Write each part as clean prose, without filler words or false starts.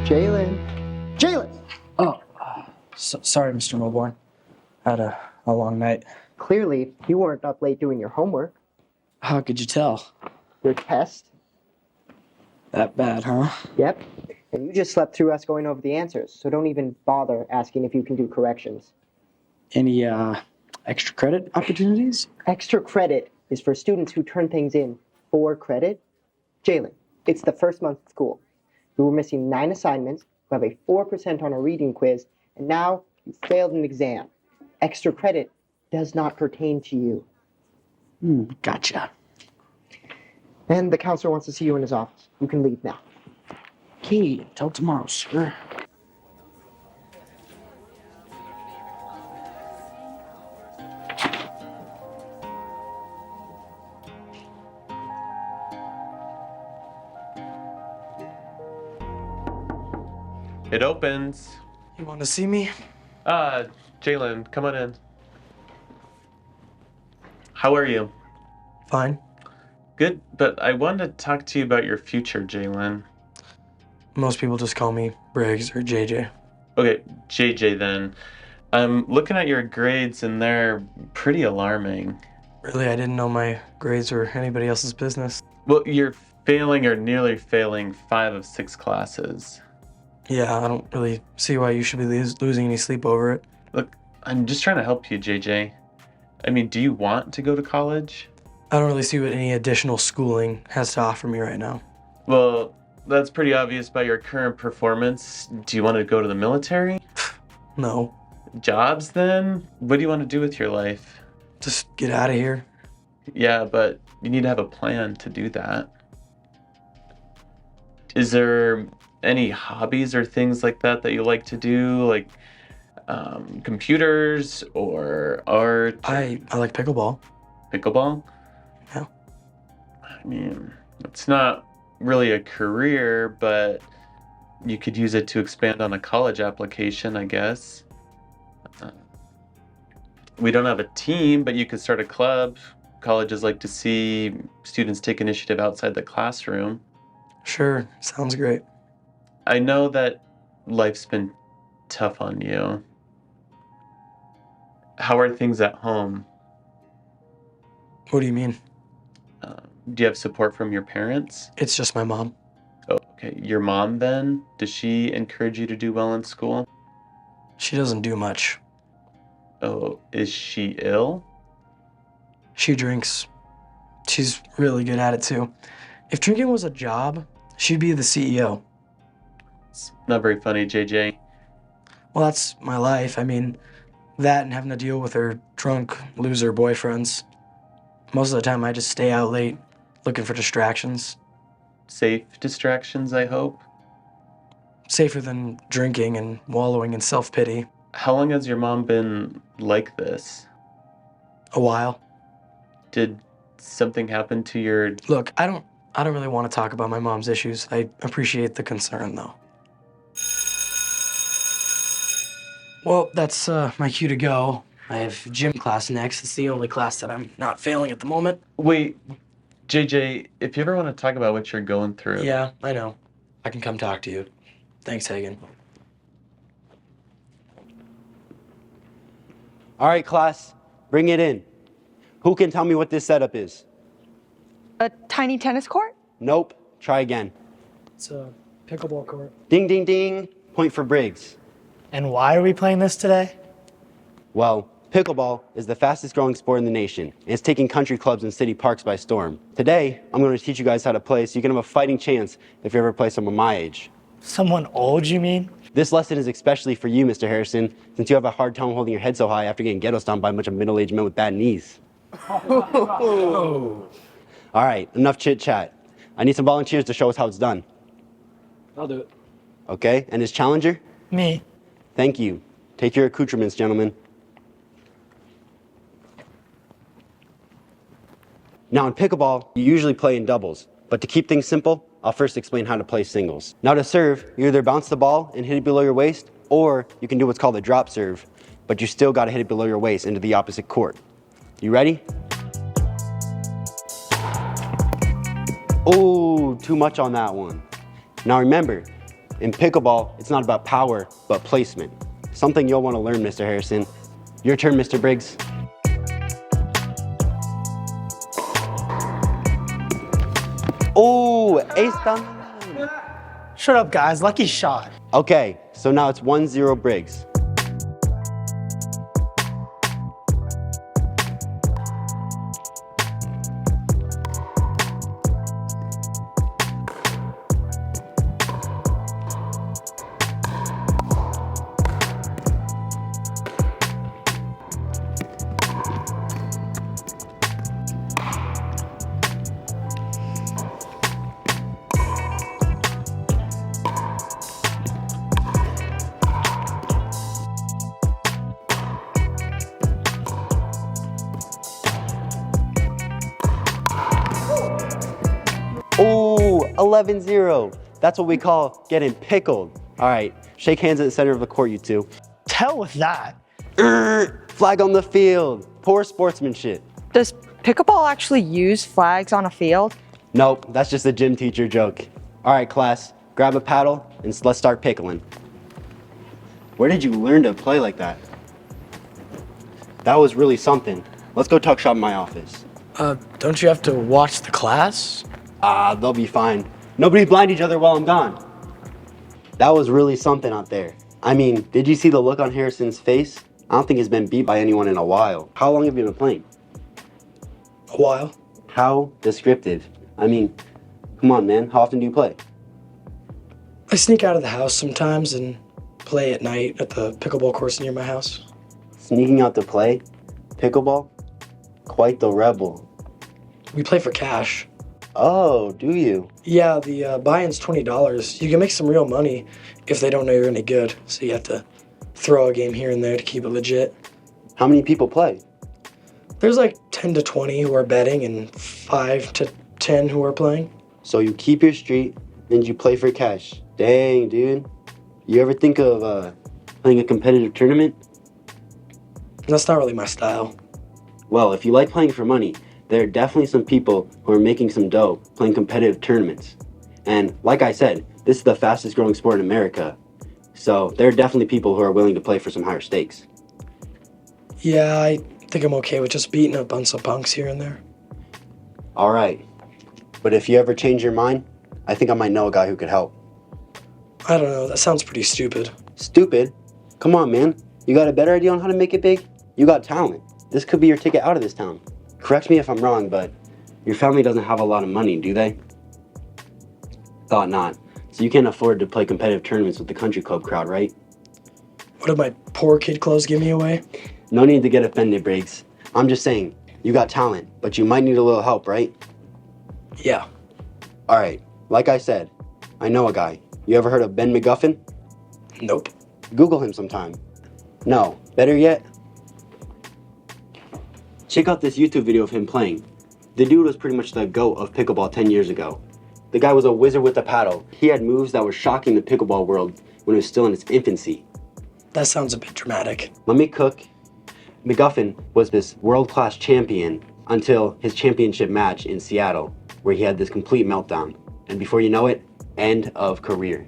Jalen! Oh, sorry, Mr. Milborn. Had a long night. Clearly, you weren't up late doing your homework. How could you tell? Your test? That bad, huh? Yep. And you just slept through us going over the answers, so don't even bother asking if you can do corrections. Any, extra credit opportunities? Extra credit is for students who turn things in for credit. Jalen, it's the first month of school. You were missing 9 assignments, you have a 4% on a reading quiz, and now you failed an exam. Extra credit does not pertain to you. Gotcha. And the counselor wants to see you in his office. You can leave now. Okay, until tomorrow, sir. It opens. You want to see me? Jalen, come on in. How are you? Fine. Good, but I wanted to talk to you about your future, Jalen. Most people just call me Briggs or JJ. Okay, JJ then. I'm looking at your grades and they're pretty alarming. Really, I didn't know my grades were anybody else's business. Well, you're failing or nearly failing 5 of 6 classes. Yeah, I don't really see why you should be losing any sleep over it. Look, I'm just trying to help you, JJ. I mean, do you want to go to college? I don't really see what any additional schooling has to offer me right now. Well, that's pretty obvious by your current performance. Do you want to go to the military? No. Jobs, then? What do you want to do with your life? Just get out of here. Yeah, but you need to have a plan to do that. Is there any hobbies or things like that you like to do? Like computers or art? I like pickleball. Pickleball? Yeah. I mean, it's not really a career, but you could use it to expand on a college application, I guess. We don't have a team, but you could start a club. Colleges like to see students take initiative outside the classroom. Sure, sounds great. I know that life's been tough on you. How are things at home? What do you mean? Do you have support from your parents? It's just my mom. Oh, okay. Your mom then? Does she encourage you to do well in school? She doesn't do much. Oh, is she ill? She drinks. She's really good at it too. If drinking was a job, she'd be the CEO. It's not very funny, JJ. Well, that's my life. I mean, that and having to deal with her drunk loser boyfriends. Most of the time I just stay out late looking for distractions. Safe distractions, I hope. Safer than drinking and wallowing in self-pity. How long has your mom been like this? A while. Did something happen to your... Look, I don't really want to talk about my mom's issues. I appreciate the concern, though. Well, that's my cue to go. I have gym class next. It's the only class that I'm not failing at the moment. Wait, JJ, if you ever want to talk about what you're going through... Yeah, I know. I can come talk to you. Thanks, Hagen. All right, class, bring it in. Who can tell me what this setup is? A tiny tennis court? Nope. Try again. It's a pickleball court. Ding, ding, ding. Point for Briggs. And why are we playing this today? Well, pickleball is the fastest growing sport in the nation, and it's taking country clubs and city parks by storm. Today, I'm going to teach you guys how to play so you can have a fighting chance if you ever play someone my age. Someone old, you mean? This lesson is especially for you, Mr. Harrison, since you have a hard time holding your head so high after getting ghetto stomped by a bunch of middle-aged men with bad knees. All right, enough chit-chat. I need some volunteers to show us how it's done. I'll do it. Okay, and his challenger? Me. Thank you. Take your accoutrements, gentlemen. Now in pickleball, you usually play in doubles, but to keep things simple, I'll first explain how to play singles. Now to serve, you either bounce the ball and hit it below your waist, or you can do what's called a drop serve, but you still gotta hit it below your waist into the opposite court. You ready? Oh, too much on that one. Now remember, in pickleball, it's not about power, but placement. Something you'll want to learn, Mr. Harrison. Your turn, Mr. Briggs. Oh, ace down. Shut up, guys. Lucky shot. Okay, so now it's 1-0 Briggs. Oh, 11-0. That's what we call getting pickled. All right, shake hands at the center of the court, you two. Tell with that. Flag on the field. Poor sportsmanship. Does pickleball actually use flags on a field? Nope, that's just a gym teacher joke. All right, class, grab a paddle and let's start pickling. Where did you learn to play like that? That was really something. Let's go talk shop in my office. Don't you have to watch the class? They'll be fine. Nobody blind each other while I'm gone. That was really something out there. I mean, did you see the look on Harrison's face? I don't think he's been beat by anyone in a while. How long have you been playing? A while. How descriptive. I mean, come on, man. How often do you play? I sneak out of the house sometimes and play at night at the pickleball course near my house. Sneaking out to play? Pickleball? Quite the rebel. We play for cash. Oh, do you? Yeah, the buy-in's $20. You can make some real money if they don't know you're any good, so you have to throw a game here and there to keep it legit. How many people play? There's like 10 to 20 who are betting and 5 to 10 who are playing. So you keep your street and you play for cash. Dang, dude. You ever think of playing a competitive tournament? That's not really my style. Well, if you like playing for money, there are definitely some people who are making some dough playing competitive tournaments. And like I said, this is the fastest growing sport in America. So there are definitely people who are willing to play for some higher stakes. Yeah, I think I'm okay with just beating up on some punks here and there. All right. But if you ever change your mind, I think I might know a guy who could help. I don't know, that sounds pretty stupid. Stupid? Come on, man. You got a better idea on how to make it big? You got talent. This could be your ticket out of this town. Correct me if I'm wrong, but your family doesn't have a lot of money, do they? Thought not. So you can't afford to play competitive tournaments with the country club crowd, right? What did my poor kid clothes give me away? No need to get offended, Briggs. I'm just saying, you got talent, but you might need a little help, right? Yeah. All right, like I said, I know a guy. You ever heard of Ben McGuffin? Nope. Google him sometime. No, better yet, check out this YouTube video of him playing. The dude was pretty much the GOAT of pickleball 10 years ago. The guy was a wizard with a paddle. He had moves that were shocking the pickleball world when it was still in its infancy. That sounds a bit dramatic. Let me cook. McGuffin was this world-class champion until his championship match in Seattle, where he had this complete meltdown. And before you know it, end of career.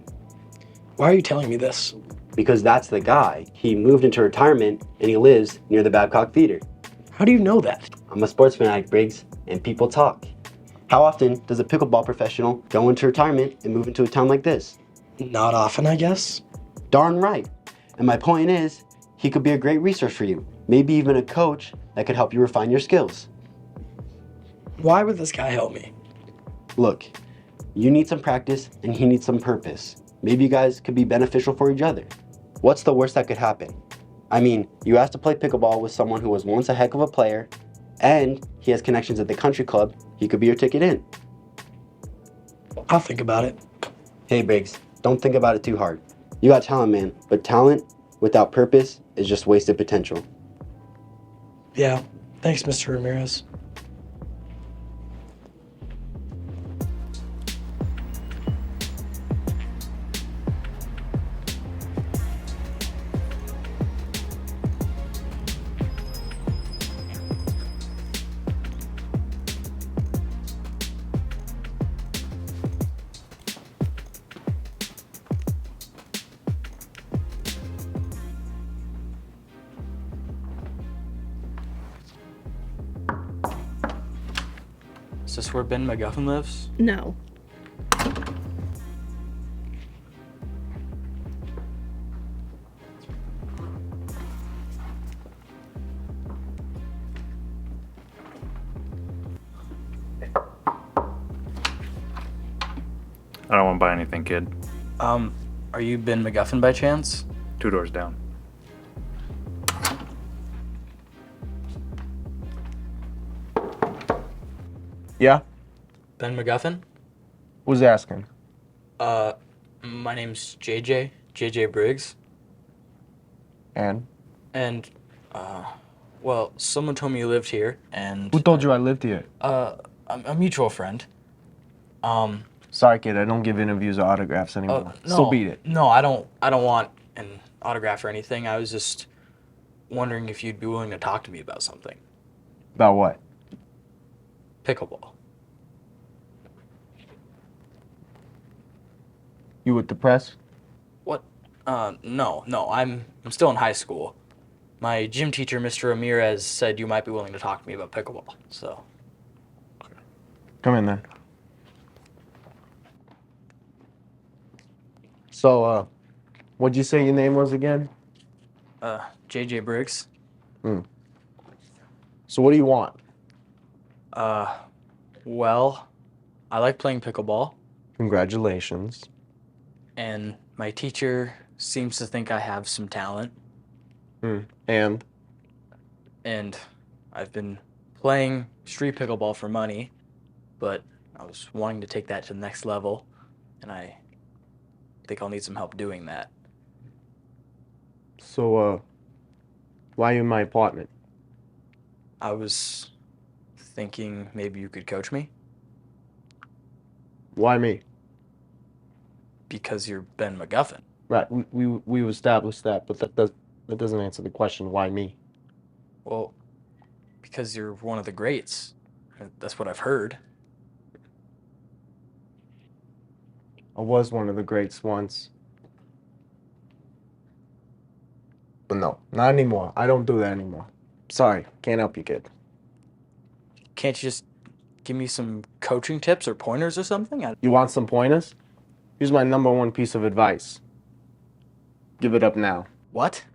Why are you telling me this? Because that's the guy. He moved into retirement and he lives near the Babcock Theater. How do you know that? I'm a sports fanatic, Briggs, and people talk. How often does a pickleball professional go into retirement and move into a town like this? Not often, I guess. Darn right. And my point is, he could be a great resource for you. Maybe even a coach that could help you refine your skills. Why would this guy help me? Look, you need some practice and he needs some purpose. Maybe you guys could be beneficial for each other. What's the worst that could happen? I mean, you asked to play pickleball with someone who was once a heck of a player, and he has connections at the country club. He could be your ticket in. I'll think about it. Hey, Briggs, don't think about it too hard. You got talent, man, but talent without purpose is just wasted potential. Yeah, thanks, Mr. Ramirez. Is this where Ben McGuffin lives? No. I don't want to buy anything, kid. Are you Ben McGuffin by chance? 2 doors down. Yeah? Ben McGuffin? Who's asking? My name's JJ Briggs. And? And, well, someone told me you lived here, and... Who told you I lived here? A mutual friend. Sorry, kid, I don't give interviews or autographs anymore. No, So beat it. No, I don't want an autograph or anything. I was just wondering if you'd be willing to talk to me about something. About what? Pickleball. You with the press? What? No, I'm still in high school. My gym teacher, Mr. Ramirez, said you might be willing to talk to me about pickleball, so... Come in then. So, what'd you say your name was again? JJ Briggs. So what do you want? Well, I like playing pickleball, Congratulations. and my teacher seems to think I have some talent, And? and I've been playing street pickleball for money, but I was wanting to take that to the next level, and I think I'll need some help doing that. So, why are you in my apartment? I was thinking maybe you could coach me, Why me? because you're Ben McGuffin. Right, we established that, but that doesn't answer the question, why me? Well, because you're one of the greats. That's what I've heard. I was one of the greats once. But no, not anymore. I don't do that anymore. Sorry, can't help you, kid. Can't you just give me some coaching tips or pointers or something? You want some pointers? Here's my #1 piece of advice. Give it up now. What?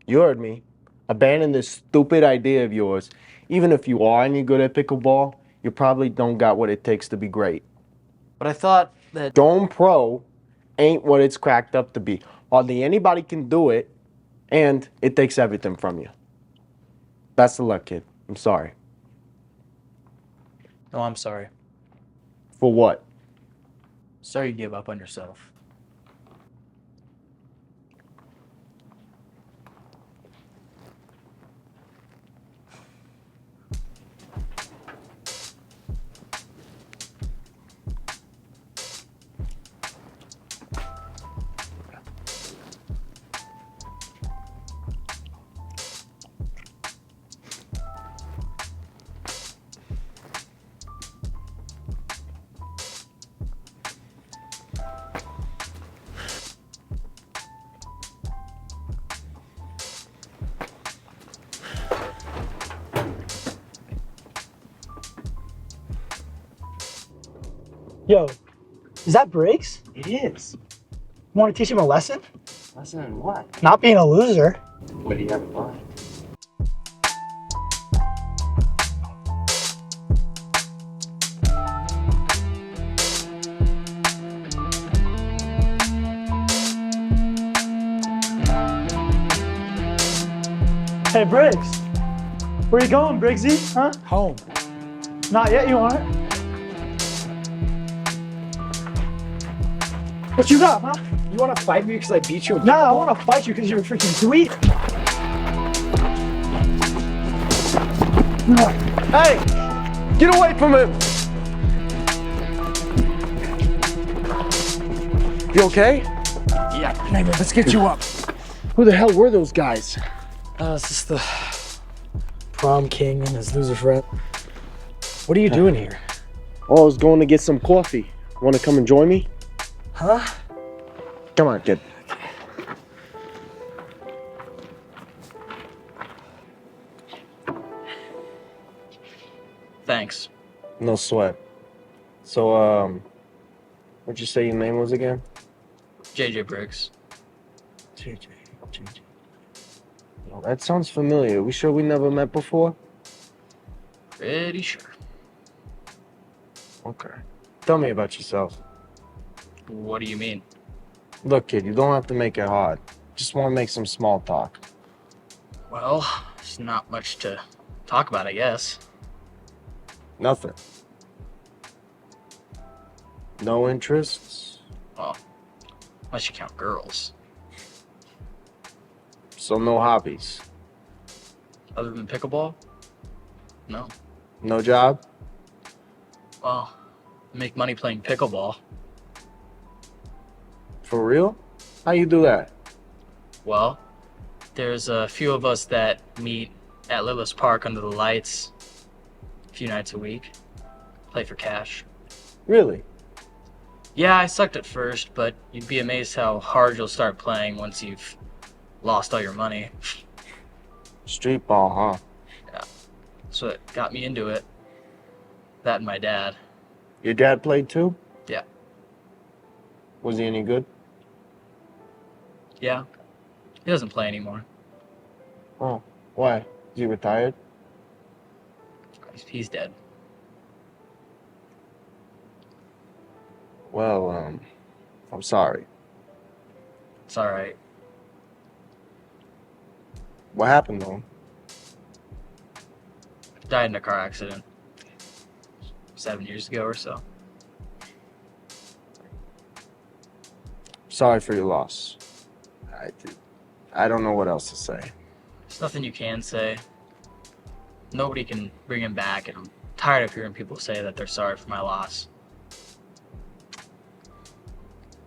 You heard me. Abandon this stupid idea of yours. Even if you are any good at pickleball, you probably don't got what it takes to be great. But I thought that... Going pro ain't what it's cracked up to be. Hardly anybody can do it, and it takes everything from you. Best of luck, kid. I'm sorry. No, I'm sorry. For what? Sorry you gave up on yourself. Yo, is that Briggs? It is. You want to teach him a lesson? Lesson in what? Not being a loser. What do you have in mind? Hey, Briggs. Where you going, Briggsy? Huh? Home. Not yet, you aren't. What you got, huh? You want to fight me because I beat you? Nah, I want to fight you because you're a freaking dweeb. Hey! Get away from him! You okay? Yeah, maybe. Let's get you up. Who the hell were those guys? This is the prom king and his loser friend. What are you doing here? Oh, I was going to get some coffee. Want to come and join me? Huh? Come on, kid. Thanks. No sweat. So, what'd you say your name was again? JJ Briggs. JJ. Oh, that sounds familiar. We sure we never met before? Pretty sure. Okay. Tell me about yourself. What do you mean? Look, kid, you don't have to make it hard. Just want to make some small talk. Well, there's not much to talk about, I guess. Nothing. No interests? Well, unless you count girls. So no hobbies? Other than pickleball? No. No job? Well, I make money playing pickleball. For real? How you do that? Well, there's a few of us that meet at Lillis Park under the lights a few nights a week. Play for cash. Really? Yeah, I sucked at first, but you'd be amazed how hard you'll start playing once you've lost all your money. Street ball, huh? Yeah. So it got me into it. That and my dad. Your dad played too? Yeah. Was he any good? Yeah. He doesn't play anymore. Oh, why? Is he retired? He's dead. Well, I'm sorry. It's all right. What happened to him? Died in a car accident 7 years ago or so. Sorry for your loss. I don't know what else to say. There's nothing you can say. Nobody can bring him back, and I'm tired of hearing people say that they're sorry for my loss.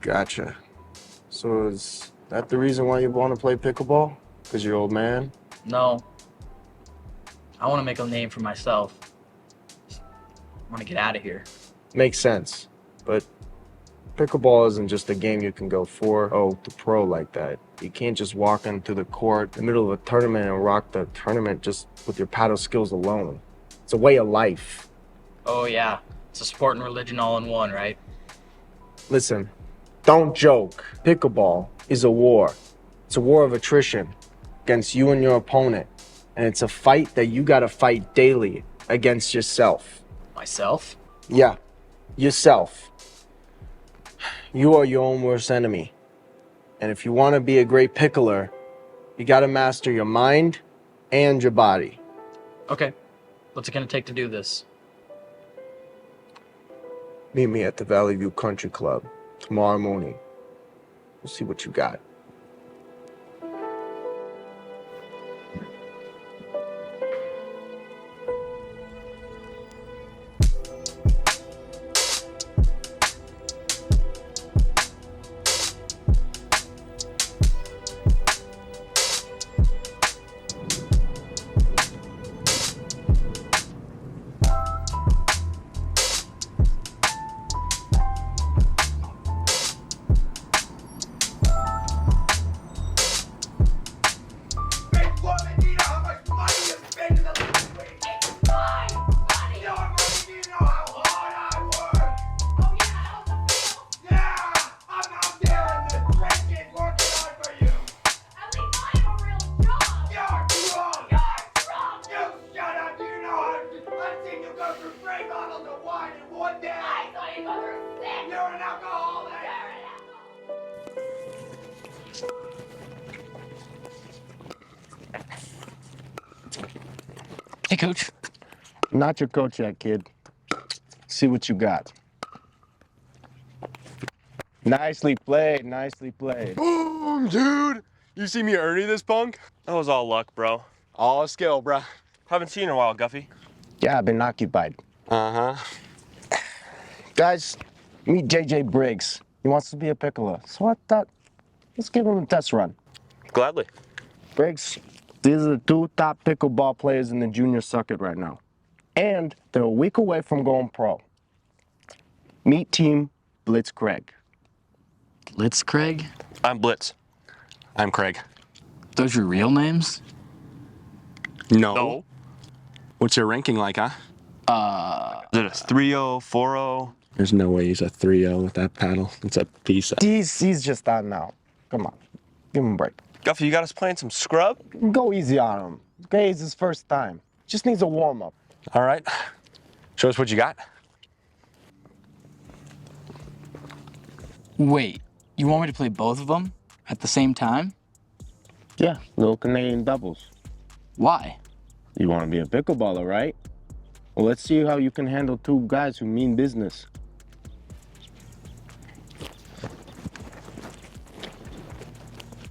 Gotcha. So is that the reason why you want to play pickleball? Because you're old man? No. I want to make a name for myself. I want to get out of here. Makes sense. But pickleball isn't just a game you can go 4-0 to pro like that. You can't just walk into the court in the middle of a tournament and rock the tournament just with your paddle skills alone. It's a way of life. Oh yeah, it's a sport and religion all in one, right? Listen, don't joke. Pickleball is a war. It's a war of attrition against you and your opponent. And it's a fight that you gotta fight daily against yourself. Myself? Yeah, yourself. You are your own worst enemy. And if you want to be a great pickler, you got to master your mind and your body. Okay, what's it gonna take to do this? Meet me at the Valley View Country Club tomorrow morning. We'll see what you got. Hey, Coach. Not your coach yet, kid. See what you got. Nicely played, nicely played. Boom, dude! You see me earning this punk? That was all luck, bro. All skill, bruh. Haven't seen you in a while, Guffy. Yeah, I've been occupied. Uh-huh. Guys, meet JJ Briggs. He wants to be a pickler. So I thought, let's give him a test run. Gladly. Briggs, these are the two top pickleball players in the junior circuit right now. And they're a week away from going pro. Meet team Blitz Craig. Blitz Craig? I'm Blitz. I'm Craig. Those your real names? No. What's your ranking like, huh? Is it a 3-0, 4-0? There's no way he's a 3-0 with that paddle. It's a piece. He's just that now. Come on, give him a break. Guffy, you got us playing some scrub? Go easy on him. Okay, it's his first time. Just needs a warm-up. All right. Show us what you got. Wait, you want me to play both of them at the same time? Yeah, little Canadian doubles. Why? You want to be a pickleballer, right? Well, let's see how you can handle two guys who mean business.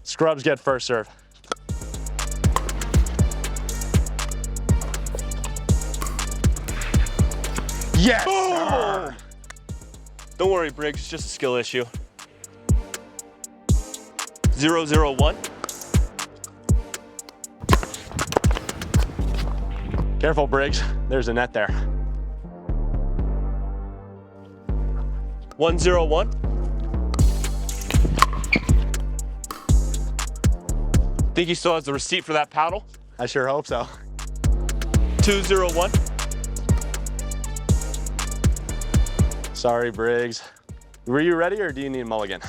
Scrubs get first serve. Yes! Oh! Don't worry, Briggs, it's just a skill issue. 0-0-1. Careful, Briggs. There's a net there. 1-0-1. Think he still has the receipt for that paddle? I sure hope so. 2-0-1. Sorry, Briggs. Were you ready or do you need a mulligan?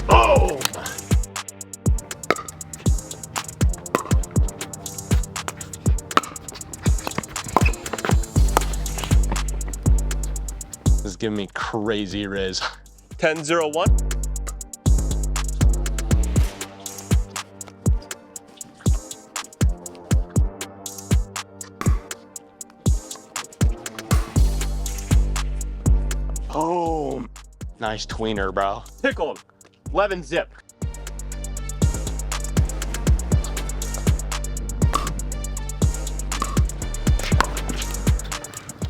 Oh! This is giving me crazy riz. 10-0-1. Boom. Nice tweener, bro. Pickled. 11 zip.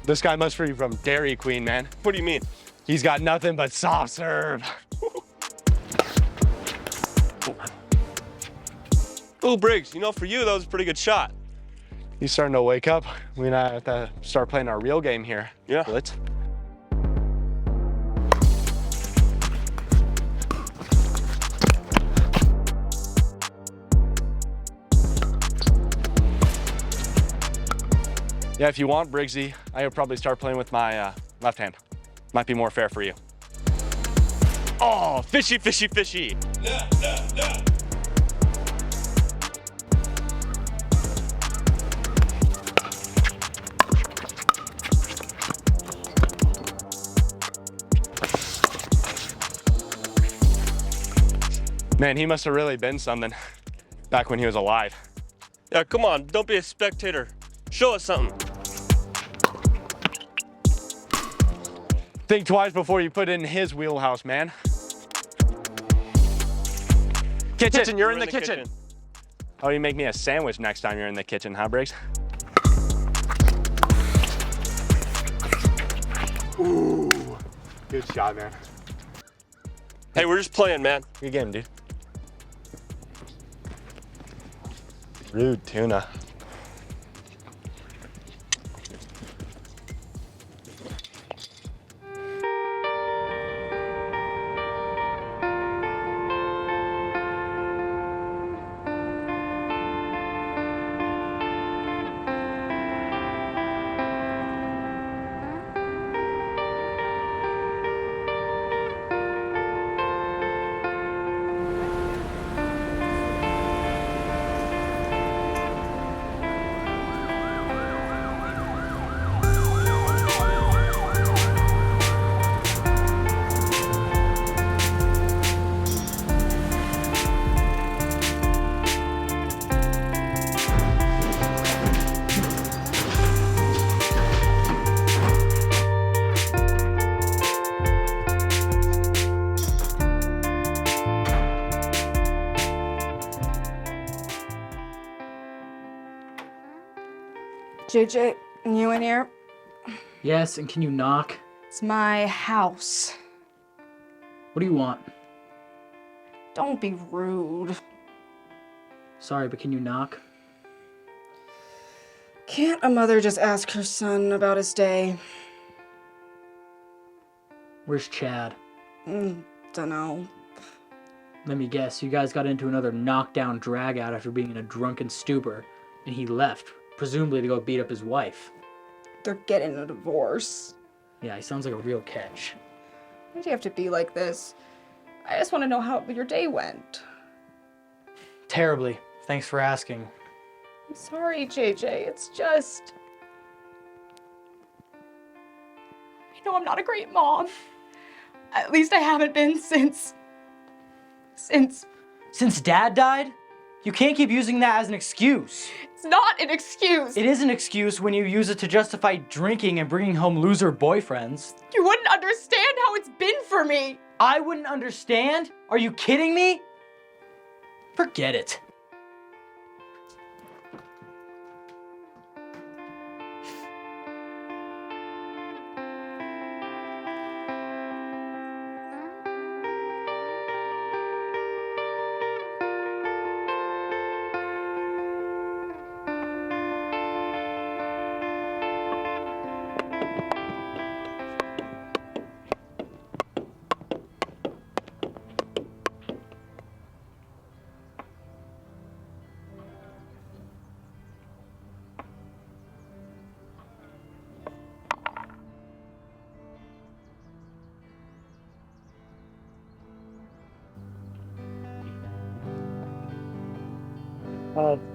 This guy must be from Dairy Queen, man. What do you mean? He's got nothing but soft serve. Ooh, Briggs, you know, for you, that was a pretty good shot. He's starting to wake up. We now have to start playing our real game here. Yeah. Blitz. Yeah, if you want, Briggsy, I would probably start playing with my left hand. Might be more fair for you. Oh, fishy, fishy, fishy. Man, he must have really been something back when he was alive. Yeah, come on, don't be a spectator. Show us something. Think twice before you put it in his wheelhouse, man. Kitchen, you're in the kitchen. Oh, you make me a sandwich next time you're in the kitchen, huh, Briggs? Ooh, good shot, man. Hey, we're just playing, man. Good game, dude. Rude tuna. JJ, you in here? Yes, and can you knock? It's my house. What do you want? Don't be rude. Sorry, but can you knock? Can't a mother just ask her son about his day? Where's Chad? Dunno. Let me guess, you guys got into another knockdown drag-out after being in a drunken stupor, and he left, presumably to go beat up his wife. They're getting a divorce. Yeah, he sounds like a real catch. Why'd you have to be like this? I just want to know how your day went. Terribly. Thanks for asking. I'm sorry, JJ. It's just... I know I'm not a great mom. At least I haven't been since Dad died? You can't keep using that as an excuse. It's not an excuse. It is an excuse when you use it to justify drinking and bringing home loser boyfriends. You wouldn't understand how it's been for me. I wouldn't understand? Are you kidding me? Forget it.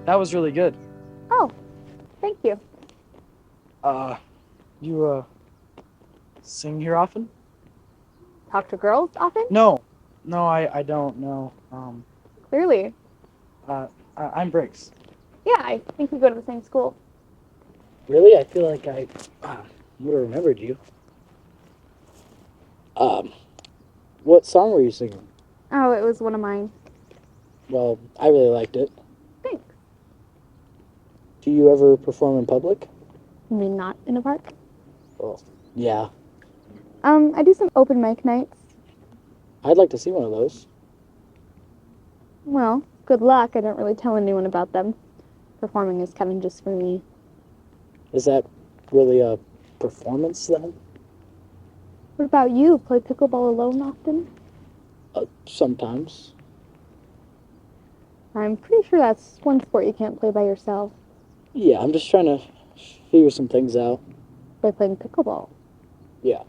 That was really good. Oh, thank you. You, sing here often? Talk to girls often? No, I don't know. Clearly. I'm Briggs. Yeah, I think we go to the same school. Really? I feel like I would have remembered you. What song were you singing? Oh, it was one of mine. Well, I really liked it. Thanks. Do you ever perform in public? You mean not in a park? Well, yeah. I do some open mic nights. I'd like to see one of those. Well, good luck. I don't really tell anyone about them. Performing is kind of just for me. Is that really a performance, then? What about you? Play pickleball alone often? Sometimes. I'm pretty sure that's one sport you can't play by yourself. Yeah, I'm just trying to figure some things out. By playing pickleball? Yeah.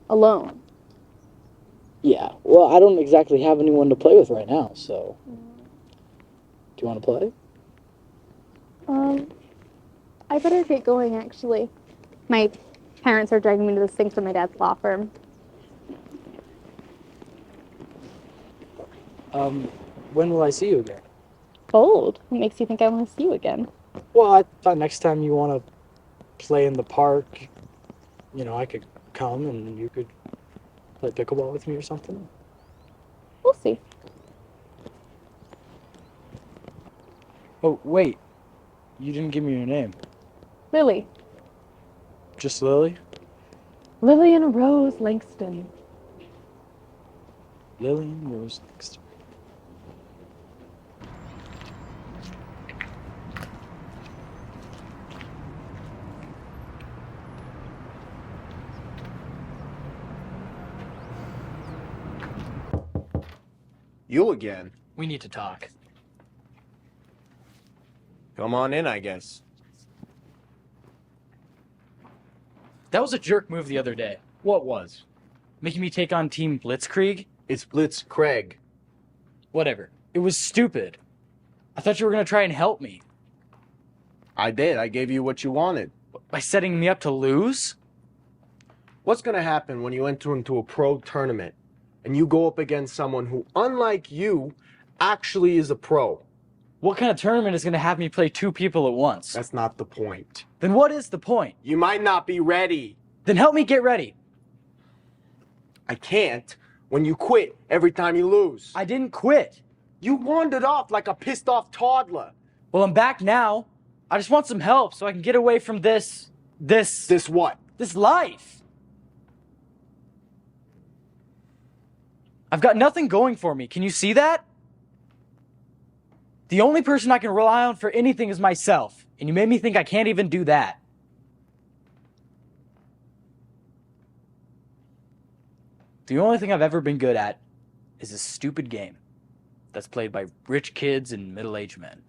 Alone? Yeah. Well, I don't exactly have anyone to play with right now, so... Do you want to play? I better get going, actually. My parents are dragging me to the thing for my dad's law firm. When will I see you again? Bold. What makes you think I want to see you again? Well, I thought next time you want to play in the park, I could come and you could play pickleball with me or something. We'll see. Oh, wait. You didn't give me your name. Lily. Just Lily? Lillian Rose Langston. Lillian Rose Langston. You again? We need to talk. Come on in, I guess. That was a jerk move the other day. What was? Making me take on Team Blitzkrieg? It's Blitzkrieg. Whatever. It was stupid. I thought you were going to try and help me. I did. I gave you what you wanted. By setting me up to lose? What's going to happen when you enter into a pro tournament and you go up against someone who, unlike you, actually is a pro? What kind of tournament is going to have me play two people at once? That's not the point. Then what is the point? You might not be ready. Then help me get ready. I can't when you quit every time you lose. I didn't quit. You wandered off like a pissed off toddler. Well, I'm back now. I just want some help so I can get away from this what? This life. I've got nothing going for me. Can you see that? The only person I can rely on for anything is myself, and you made me think I can't even do that. The only thing I've ever been good at is this stupid game. that's played by rich kids and middle-aged men.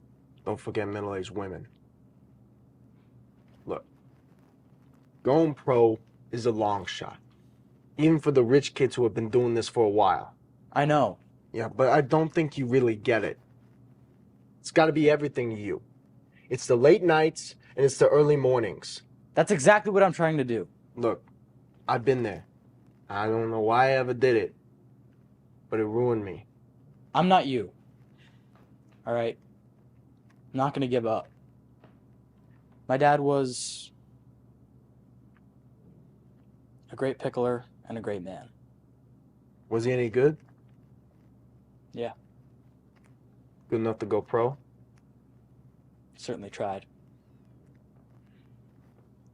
Don't forget middle-aged women. Look, going pro is a long shot. Even for the rich kids who have been doing this for a while. I know. Yeah, but I don't think you really get it. It's got to be everything to you. It's the late nights and it's the early mornings. That's exactly what I'm trying to do. Look, I've been there. I don't know why I ever did it, but it ruined me. I'm not you. All right? I'm not going to give up. My dad was a great pickler and a great man. Was he any good? Yeah. Good enough to go pro? Certainly tried.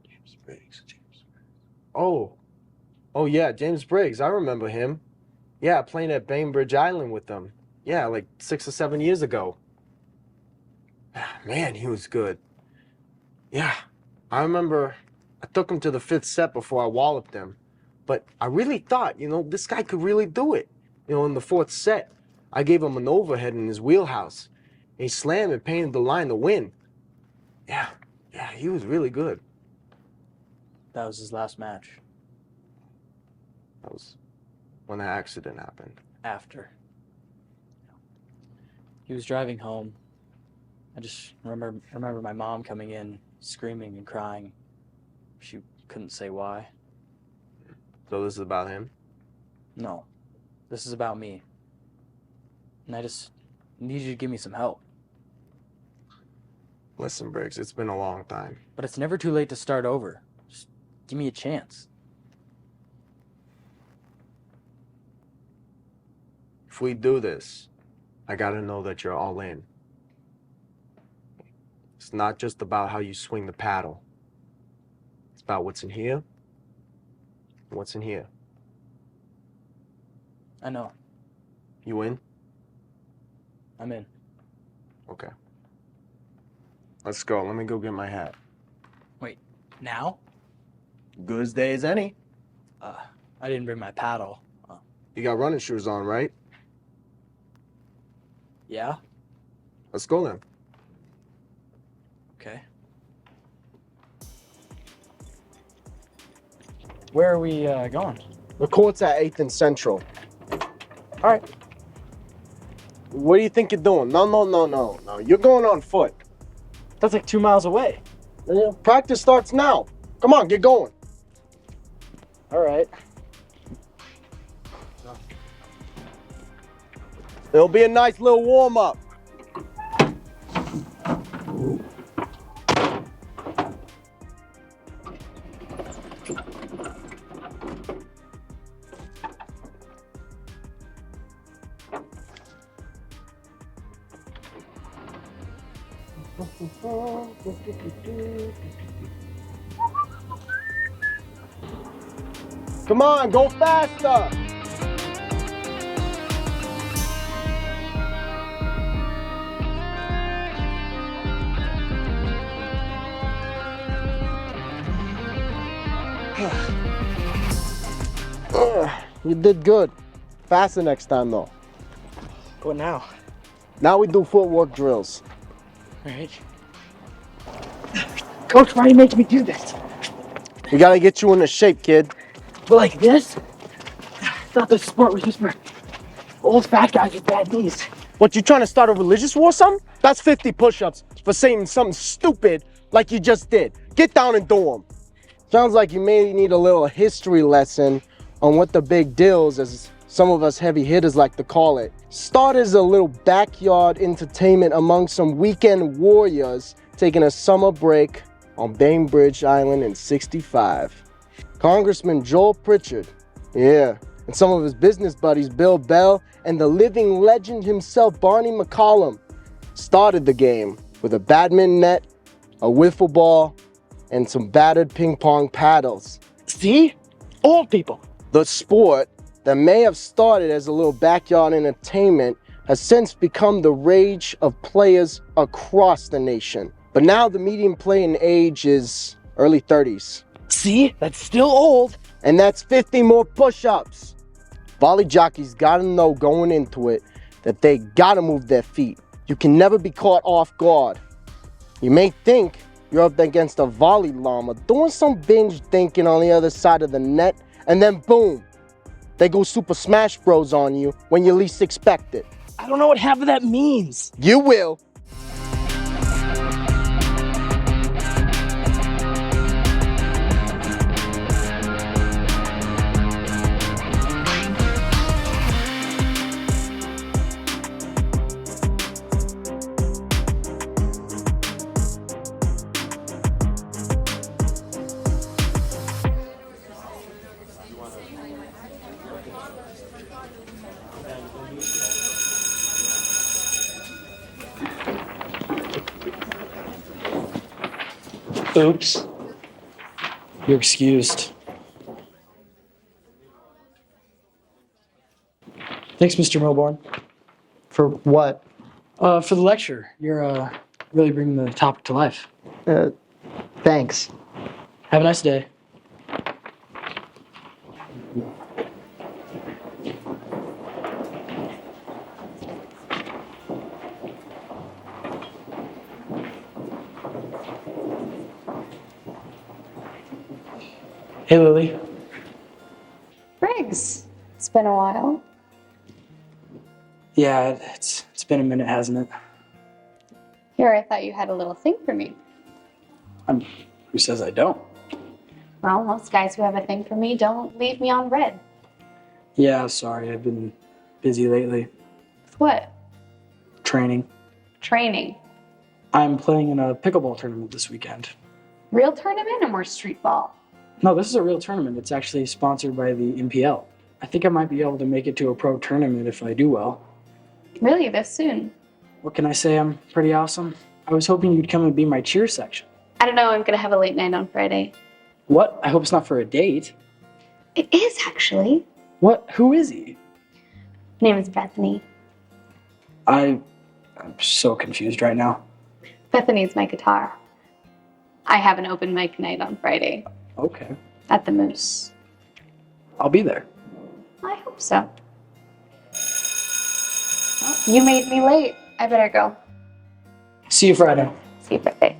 James Briggs. Oh yeah, James Briggs. I remember him. Yeah, playing at Bainbridge Island with them. Yeah, like 6 or 7 years ago. Man, he was good. Yeah, I remember I took him to the 5th set before I walloped him. But I really thought, this guy could really do it. In the 4th set, I gave him an overhead in his wheelhouse. He slammed and painted the line to win. Yeah, he was really good. That was his last match. That was when the accident happened. After. He was driving home. I just remember my mom coming in, screaming and crying. She couldn't say why. So this is about him? No. This is about me. And I just need you to give me some help. Listen, Briggs, it's been a long time. But it's never too late to start over. Just give me a chance. If we do this, I gotta know that you're all in. It's not just about how you swing the paddle. It's about what's in here and what's in here. I know. You in? I'm in. Okay. Let's go. Let me go get my hat. Wait, now? Good as day as any. I didn't bring my paddle. You got running shoes on, right? Yeah? Let's go then. Okay. Where are we going? The court's at 8th and Central. All right. What do you think you're doing? No. You're going on foot. That's like 2 miles away. Yeah, practice starts now. Come on, get going. All right. It'll be a nice little warm-up. Come on, go faster! You did good. Faster next time, though. What now? Now we do footwork drills. All right. Coach, why are you making me do this? We gotta get you into shape, kid. But like this? I thought this sport was just for old fat guys with bad knees. What, you trying to start a religious war or something? That's 50 push-ups for saying something stupid like you just did. Get down and do them. Sounds like you may need a little history lesson on what the big deal is, as some of us heavy hitters like to call it. Start as a little backyard entertainment among some weekend warriors taking a summer break on Bainbridge Island in '65. Congressman Joel Pritchard, yeah, and some of his business buddies Bill Bell and the living legend himself Barney McCollum started the game with a badminton net, a wiffle ball, and some battered ping pong paddles. See? Old people. The sport that may have started as a little backyard entertainment has since become the rage of players across the nation. But now the median playing age is early 30s. See? That's still old. And that's 50 more push-ups. Volley jockeys gotta know going into it that they gotta move their feet. You can never be caught off guard. You may think you're up against a volley llama doing some binge thinking on the other side of the net, and then boom, they go Super Smash Bros on you when you least expect it. I don't know what half of that means. You will. Oops. You're excused. Thanks, Mr. Milborn. For what? For the lecture. You're really bringing the topic to life. Thanks. Have a nice day. Hey, Lily. Briggs, it's been a while. Yeah, it's been a minute, hasn't it? Here, I thought you had a little thing for me. Who says I don't? Well, most guys who have a thing for me don't leave me on red. Yeah, sorry, I've been busy lately. With what? Training. Training. I'm playing in a pickleball tournament this weekend. Real tournament or more street ball? No, this is a real tournament. It's actually sponsored by the MPL. I think I might be able to make it to a pro tournament if I do well. Really, this soon? What can I say? I'm pretty awesome. I was hoping you'd come and be my cheer section. I don't know, I'm gonna have a late night on Friday. What? I hope it's not for a date. It is, actually. What? Who is he? Her name is Bethany. I'm so confused right now. Bethany's my guitar. I have an open mic night on Friday. Okay. At the Moose. I'll be there. I hope so. Well, you made me late. I better go. See you Friday. See you Friday.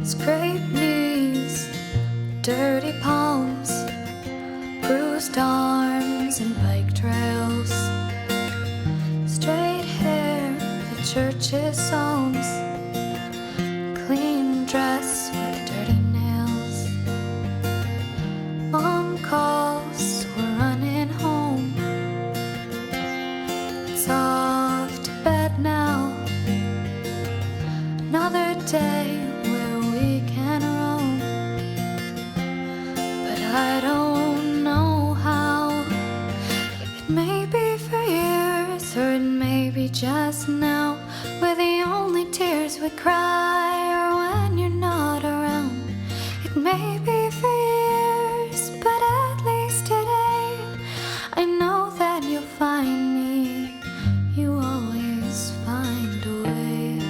Scraped knees, dirty palms, bruised arms and bike trails, straight hair, the church's psalms, clean dress with dirty nails. Mom calls, we're running home. It's off to bed now. Another day where we can roam, but I don't know how. It may be for years or it may be just now. We're the only tears we cry, or when you're not around. It may be for years, but at least today I know that you'll find me. You always find a way.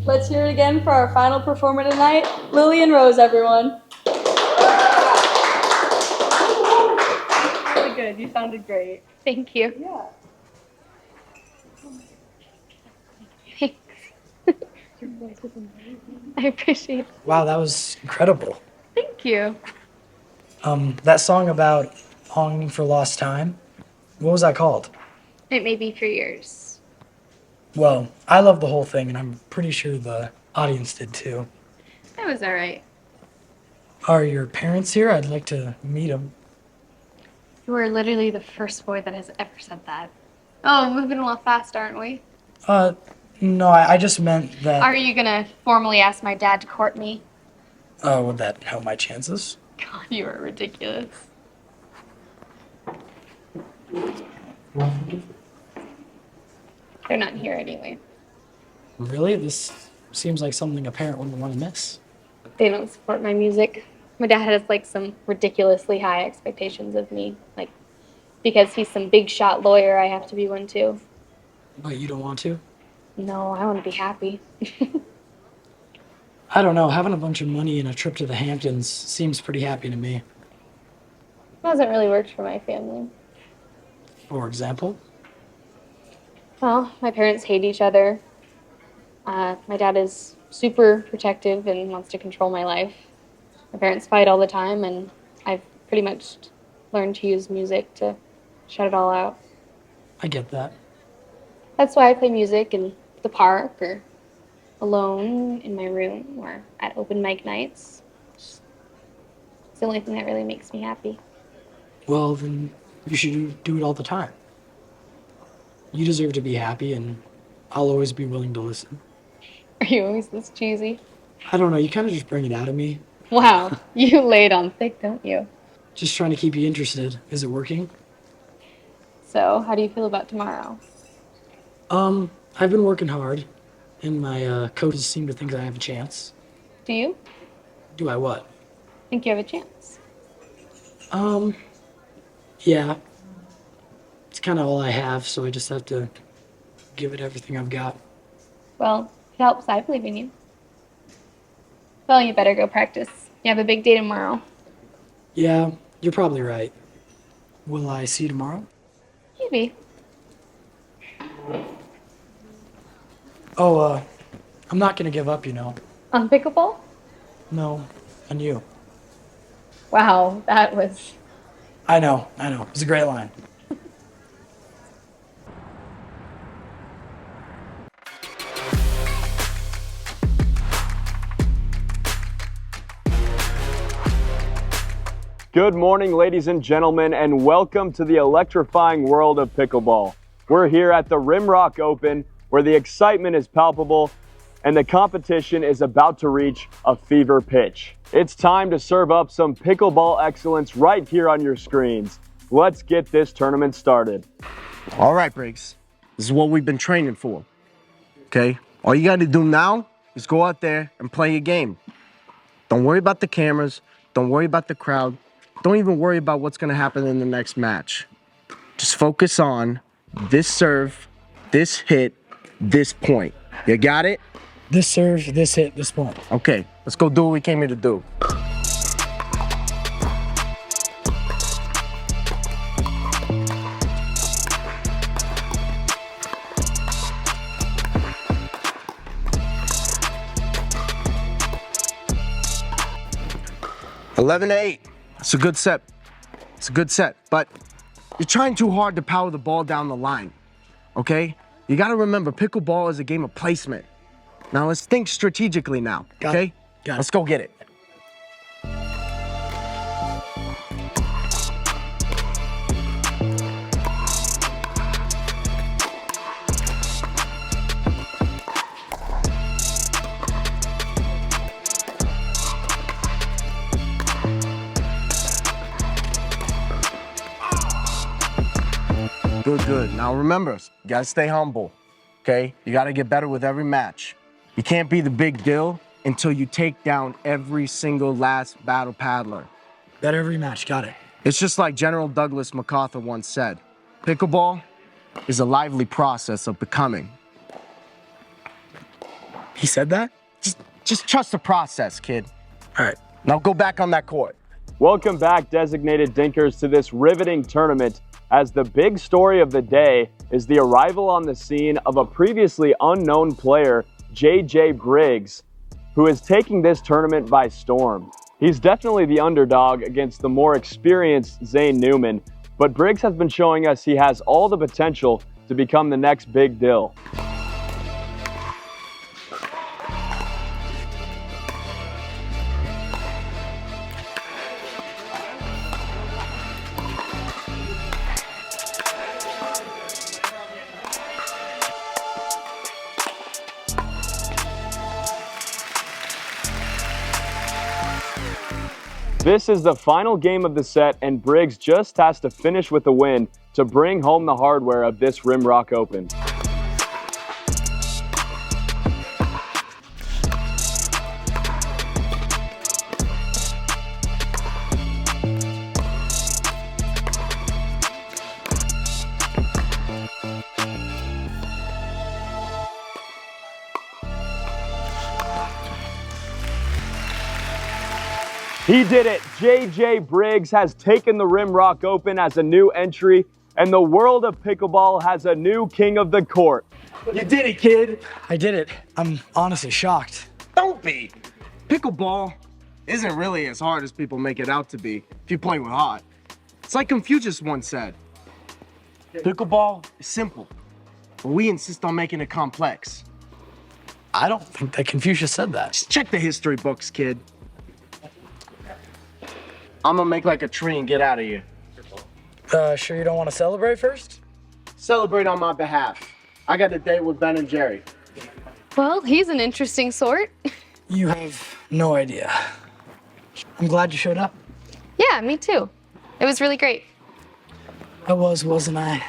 Let's hear it again for our final performer tonight, Lily and Rose, everyone. Really good. You sounded great. Thank you. Yeah. Thanks. Your voice was amazing. I appreciate it. Wow, that was incredible. Thank you. That song about longing for lost time, what was that called? It may be 3 years. Well, I love the whole thing, and I'm pretty sure the audience did too. That was all right. Are your parents here? I'd like to meet them. You are literally the first boy that has ever said that. Oh, moving a lot fast, aren't we? No, I just meant that. Are you gonna formally ask my dad to court me? Would that help my chances? God, you are ridiculous. They're not here anyway. Really? This seems like something a parent wouldn't want to miss. They don't support my music. My dad has like some ridiculously high expectations of me. Like, because he's some big shot lawyer, I have to be one too. But you don't want to? No, I want to be happy. I don't know. Having a bunch of money and a trip to the Hamptons seems pretty happy to me. It hasn't really worked for my family. For example? Well, my parents hate each other. My dad is super protective and wants to control my life. My parents fight all the time, and I've pretty much learned to use music to shut it all out. I get that. That's why I play music in the park or alone in my room or at open mic nights. It's the only thing that really makes me happy. Well, then you should do it all the time. You deserve to be happy, and I'll always be willing to listen. Are you always this cheesy? I don't know. You kind of just bring it out of me. Wow, you lay it on thick, don't you? Just trying to keep you interested. Is it working? So, how do you feel about tomorrow? I've been working hard, and my coaches seem to think that I have a chance. Do you? Do I what? Think you have a chance? Yeah. It's kind of all I have, so I just have to give it everything I've got. Well, if it helps, I believe in you. Well, you better go practice. You have a big day tomorrow. Yeah, you're probably right. Will I see you tomorrow? Maybe. Oh, I'm not gonna give up, you know. On pickleball? No, on you. Wow, that was... I know. It was a great line. Good morning, ladies and gentlemen, and welcome to the electrifying world of pickleball. We're here at the Rimrock Open, where the excitement is palpable and the competition is about to reach a fever pitch. It's time to serve up some pickleball excellence right here on your screens. Let's get this tournament started. All right, Briggs. This is what we've been training for. Okay? All you got to do now is go out there and play your game. Don't worry about the cameras. Don't worry about the crowd. Don't even worry about what's going to happen in the next match. Just focus on this serve, this hit, this point. You got it? This serve, this hit, this point. Okay, let's go do what we came here to do. Eleven to 8. It's a good set. It's a good set, but you're trying too hard to power the ball down the line, okay? You gotta remember, pickleball is a game of placement. Now let's think strategically now, okay? Got it. Let's go get it. Good. Now remember, you gotta stay humble, okay? You gotta get better with every match. You can't be the big deal until you take down every single last battle paddler. Bet every match, got it. It's just like General Douglas MacArthur once said, pickleball is a lively process of becoming. He said that? Just trust the process, kid. All right. Now go back on that court. Welcome back, designated dinkers, to this riveting tournament, as the big story of the day is the arrival on the scene of a previously unknown player, JJ Briggs, who is taking this tournament by storm. He's definitely the underdog against the more experienced Zane Newman, but Briggs has been showing us he has all the potential to become the next big deal. This is the final game of the set, and Briggs just has to finish with a win to bring home the hardware of this Rimrock Open. He did it. JJ Briggs has taken the Rimrock Open as a new entry, and the world of pickleball has a new king of the court. You did it, kid. I did it. I'm honestly shocked. Don't be. Pickleball isn't really as hard as people make it out to be if you play with heart. It's like Confucius once said. Pickleball is simple, but we insist on making it complex. I don't think that Confucius said that. Just check the history books, kid. I'm gonna make like a tree and get out of here. Sure you don't want to celebrate first? Celebrate on my behalf. I got a date with Ben and Jerry. Well, he's an interesting sort. You have no idea. I'm glad you showed up. Yeah, me too. It was really great. I was, wasn't I?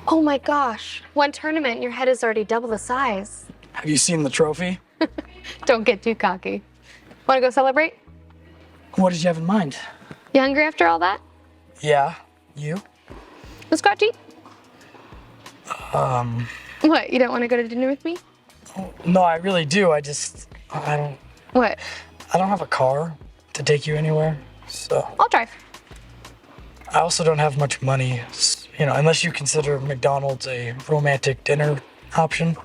Oh my gosh. One tournament and your head is already double the size. Have you seen the trophy? Don't get too cocky. Want to go celebrate? What did you have in mind? You hungry after all that? Yeah. You? Let's go out to eat. Um, What, you don't want to go to dinner with me? no, I really do. I don't. What? I don't have a car to take you anywhere, so. I'll drive. I also don't have much money, you know, unless you consider McDonald's a romantic dinner option.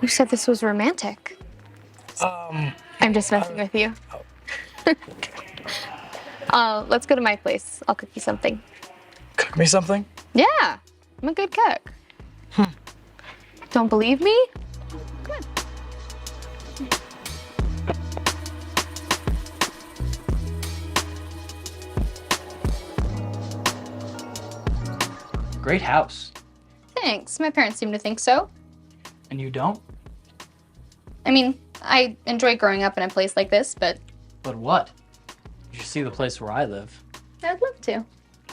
Who said this was romantic? I'm just messing with you. Let's go to my place. I'll cook you something. Cook me something? Yeah, I'm a good cook. Don't believe me? Come on. Great house. Thanks. My parents seem to think so. And you don't? I mean, I enjoy growing up in a place like this, but But what? You should see the place where I live. I'd love to.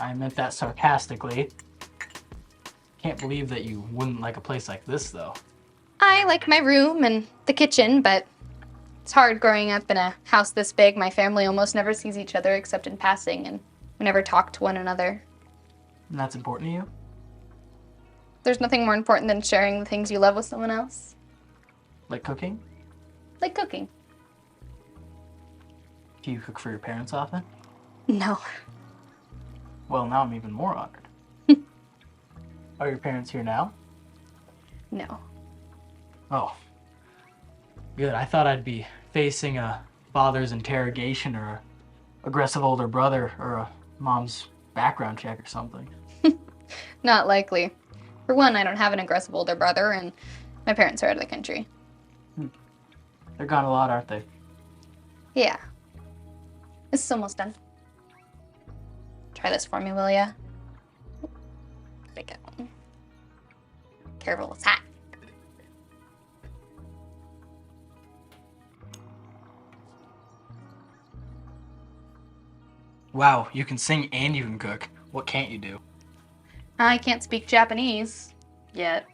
I meant that sarcastically. Can't believe that you wouldn't like a place like this, though. I like my room and the kitchen, but it's hard growing up in a house this big. My family almost never sees each other except in passing, and we never talk to one another. And that's important to you? There's nothing more important than sharing the things you love with someone else. Like cooking? Like cooking. Do you cook for your parents often? No. Well, now I'm even more honored. Are your parents here now? No. Oh. Good. I thought I'd be facing a father's interrogation or a aggressive older brother or a mom's background check or something. Not likely. For one, I don't have an aggressive older brother, and my parents are out of the country. They're gone a lot, aren't they? Yeah. This is almost done. Try this for me, will ya? Big one. Careful, it's hot. Wow, you can sing and you can cook. What can't you do? I can't speak Japanese yet.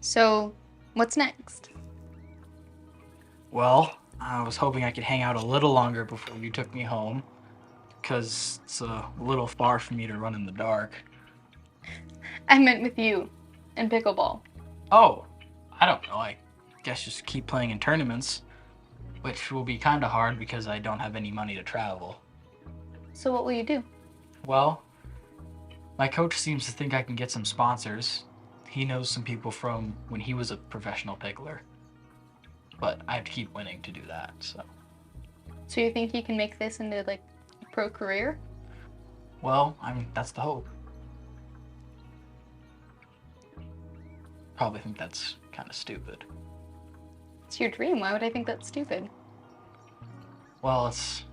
So, what's next? Well, I was hoping I could hang out a little longer before you took me home, because it's a little far for me to run in the dark. I meant with you and pickleball. Oh, I don't know. I guess just keep playing in tournaments, which will be kind of hard because I don't have any money to travel. So what will you do? Well, my coach seems to think I can get some sponsors. He knows some people from when he was a professional pickler. But I have to keep winning to do that, so. So you think you can make this into like a pro career? Well, that's the hope. Probably think that's kind of stupid. It's your dream. Why would I think that's stupid? Well, it's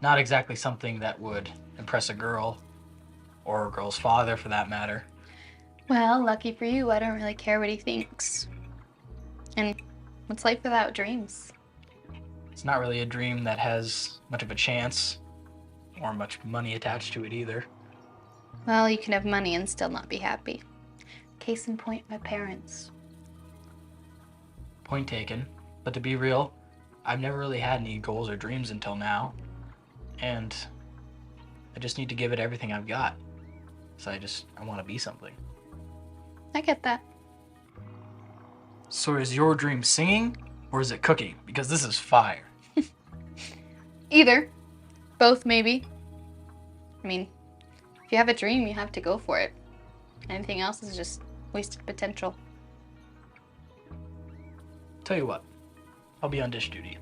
not exactly something that would impress a girl, or a girl's father for that matter. Well, lucky for you, I don't really care what he thinks. And what's life without dreams? It's not really a dream that has much of a chance, or much money attached to it either. Well, you can have money and still not be happy. Case in point, my parents. Point taken. But to be real, I've never really had any goals or dreams until now. And I just need to give it everything I've got. So I want to be something. I get that. So is your dream singing, or is it cooking? Because this is fire. Either. Both, maybe. I mean, if you have a dream, you have to go for it. Anything else is just wasted potential. Tell you what, I'll be on dish duty.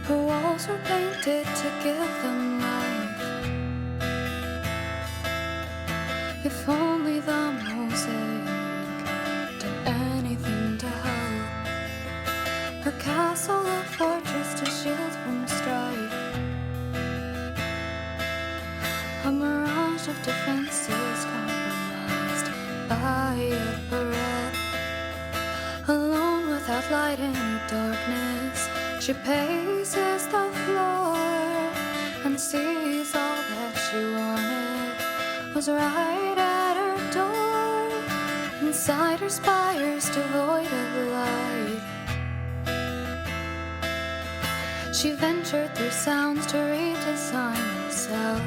Her walls were painted to give them life. If only the mosaic did anything to help. Her castle a fortress to shield from strife. A mirage of defenses compromised by a barrette. Alone without light in darkness, she paces the floor and sees all that she wanted was right at her door. Inside her spires devoid of light, she ventured through sounds to redesign herself.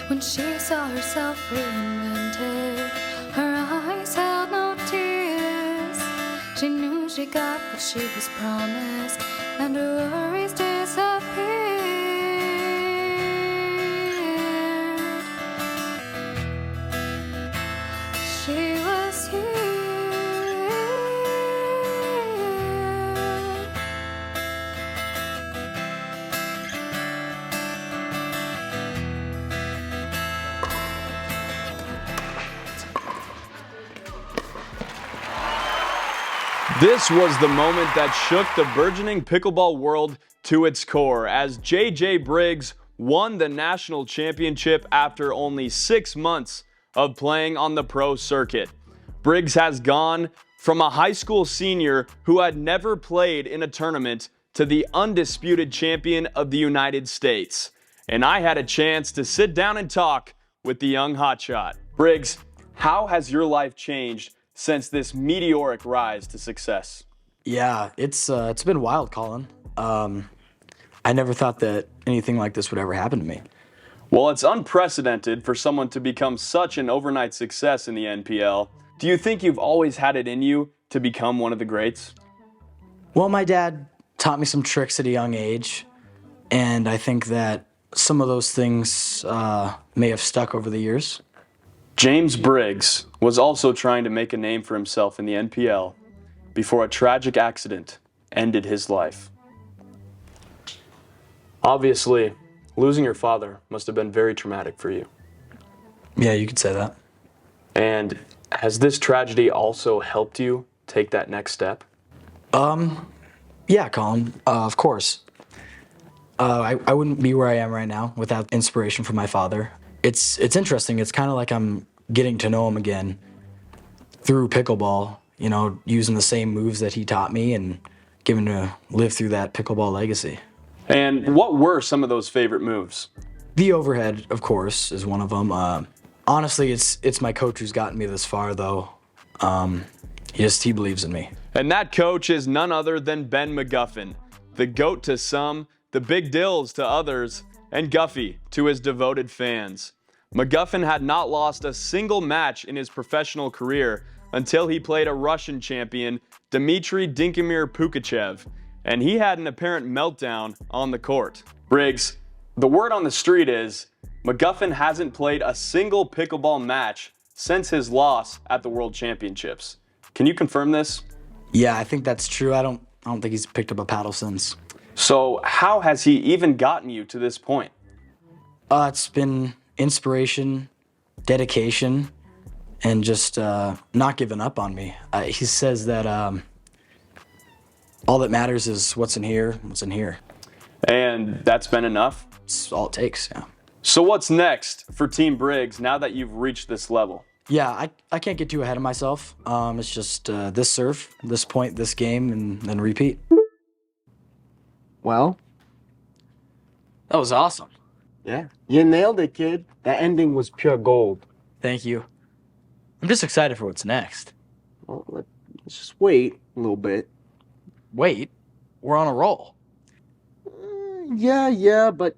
When she saw herself reinvented, her eyes held no tears. She knew she got what she was promised, and her worries disappeared. She was here. This was the moment that shook the burgeoning pickleball world to its core as J.J. Briggs won the national championship after only 6 months of playing on the pro circuit. Briggs has gone from a high school senior who had never played in a tournament to the undisputed champion of the United States. And I had a chance to sit down and talk with the young hotshot. Briggs, how has your life changed since this meteoric rise to success? Yeah, it's been wild, Collin. I never thought that anything like this would ever happen to me. Well, it's unprecedented for someone to become such an overnight success in the NPL. Do you think you've always had it in you to become one of the greats? Well, my dad taught me some tricks at a young age, and I think that some of those things may have stuck over the years. James Briggs was also trying to make a name for himself in the NPL before a tragic accident ended his life. Obviously, losing your father must have been very traumatic for you. Yeah, you could say that. And has this tragedy also helped you take that next step? Yeah, Collin, of course. I wouldn't be where I am right now without inspiration from my father. It's interesting. It's kind of like I'm getting to know him again through pickleball, you know, using the same moves that he taught me and getting to live through that pickleball legacy. And what were some of those favorite moves? The overhead, of course, is one of them. Honestly, it's my coach who's gotten me this far, though. He believes in me. And that coach is none other than Ben McGuffin, the GOAT to some, the big dills to others, and Guffy to his devoted fans. McGuffin had not lost a single match in his professional career until he played a Russian champion, Dimitri Dinkamir Pugachev, and he had an apparent meltdown on the court. Briggs, the word on the street is McGuffin hasn't played a single pickleball match since his loss at the World Championships. Can you confirm this? Yeah, I think that's true. I don't think he's picked up a paddle since. So how has he even gotten you to this point? It's been inspiration, dedication, and just not giving up on me. He says that all that matters is what's in here. And that's been enough? It's all it takes, yeah. So what's next for Team Briggs now that you've reached this level? Yeah, I can't get too ahead of myself. It's just this serve, this point, this game, and then repeat. Well? That was awesome. Yeah. You nailed it, kid. That ending was pure gold. Thank you. I'm just excited for what's next. Well, let's just wait a little bit. Wait? We're on a roll. Yeah, but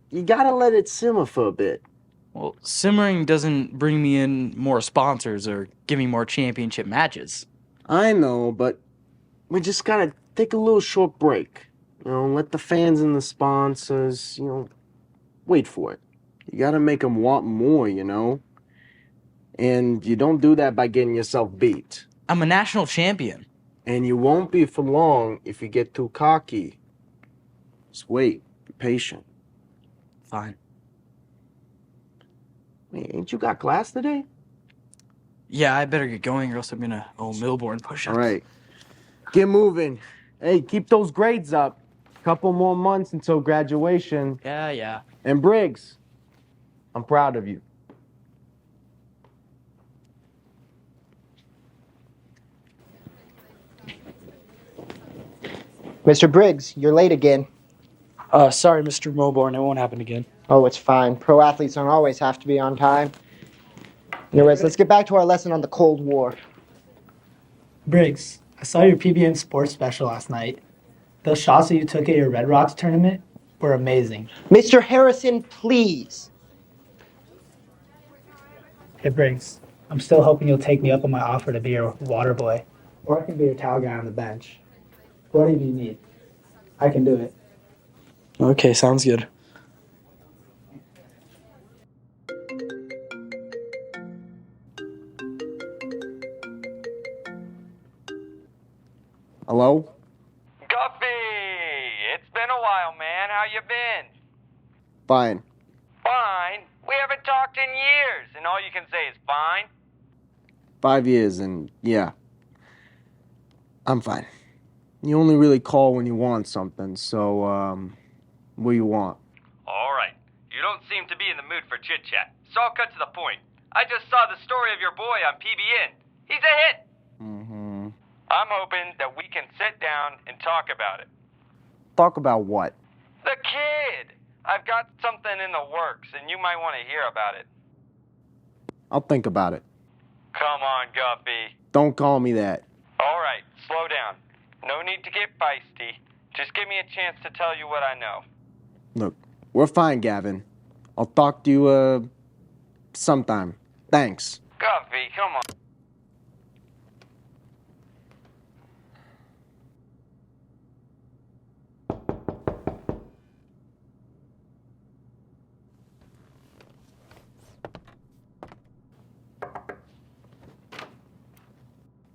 you gotta let it simmer for a bit. Well, simmering doesn't bring me in more sponsors or give me more championship matches. I know, but we just gotta take a little short break. You know, let the fans and the sponsors, wait for it. You gotta make them want more, And you don't do that by getting yourself beat. I'm a national champion. And you won't be for long if you get too cocky. Just wait. Be patient. Fine. Wait, ain't you got class today? Yeah, I better get going or else I'm gonna Milborn push-ups. All right. Get moving. Hey, keep those grades up. Couple more months until graduation. Yeah. And Briggs, I'm proud of you. Mr. Briggs, you're late again. Sorry, Mr. Milborn. It won't happen again. Oh, it's fine. Pro athletes don't always have to be on time. Anyways, let's get back to our lesson on the Cold War. Briggs, I saw your PBN sports special last night. Those shots that you took at your Red Rocks tournament were amazing. Mr. Harrison, please. Hey, Briggs, I'm still hoping you'll take me up on my offer to be your water boy. Or I can be your towel guy on the bench. Whatever you need. I can do it. Okay, sounds good. Hello? Guffy! It's been a while, man. How you been? Fine. Fine? We haven't talked in years, and all you can say is fine? 5 years, and yeah. I'm fine. You only really call when you want something, so, what do you want? All right. You don't seem to be in the mood for chit-chat, so I'll cut to the point. I just saw the story of your boy on PBN. He's a hit! Mm-hmm. I'm hoping that we can sit down and talk about it. Talk about what? The kid! I've got something in the works, and you might want to hear about it. I'll think about it. Come on, Guffy. Don't call me that. All right, slow down. No need to get feisty. Just give me a chance to tell you what I know. Look, we're fine, Gavin. I'll talk to you, sometime. Thanks. Guffy, come on.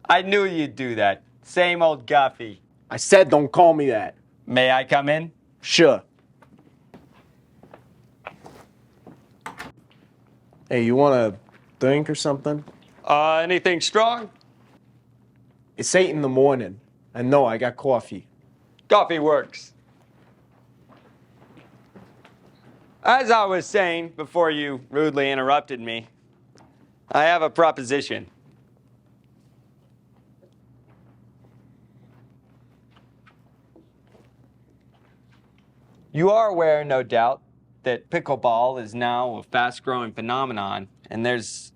I knew you'd do that. Same old Guffy. I said don't call me that. May I come in? Sure. Hey, you want a drink or something? Anything strong? It's 8 in the morning. And no, I got coffee. Coffee works. As I was saying before you rudely interrupted me, I have a proposition. You are aware, no doubt, that pickleball is now a fast-growing phenomenon, and there's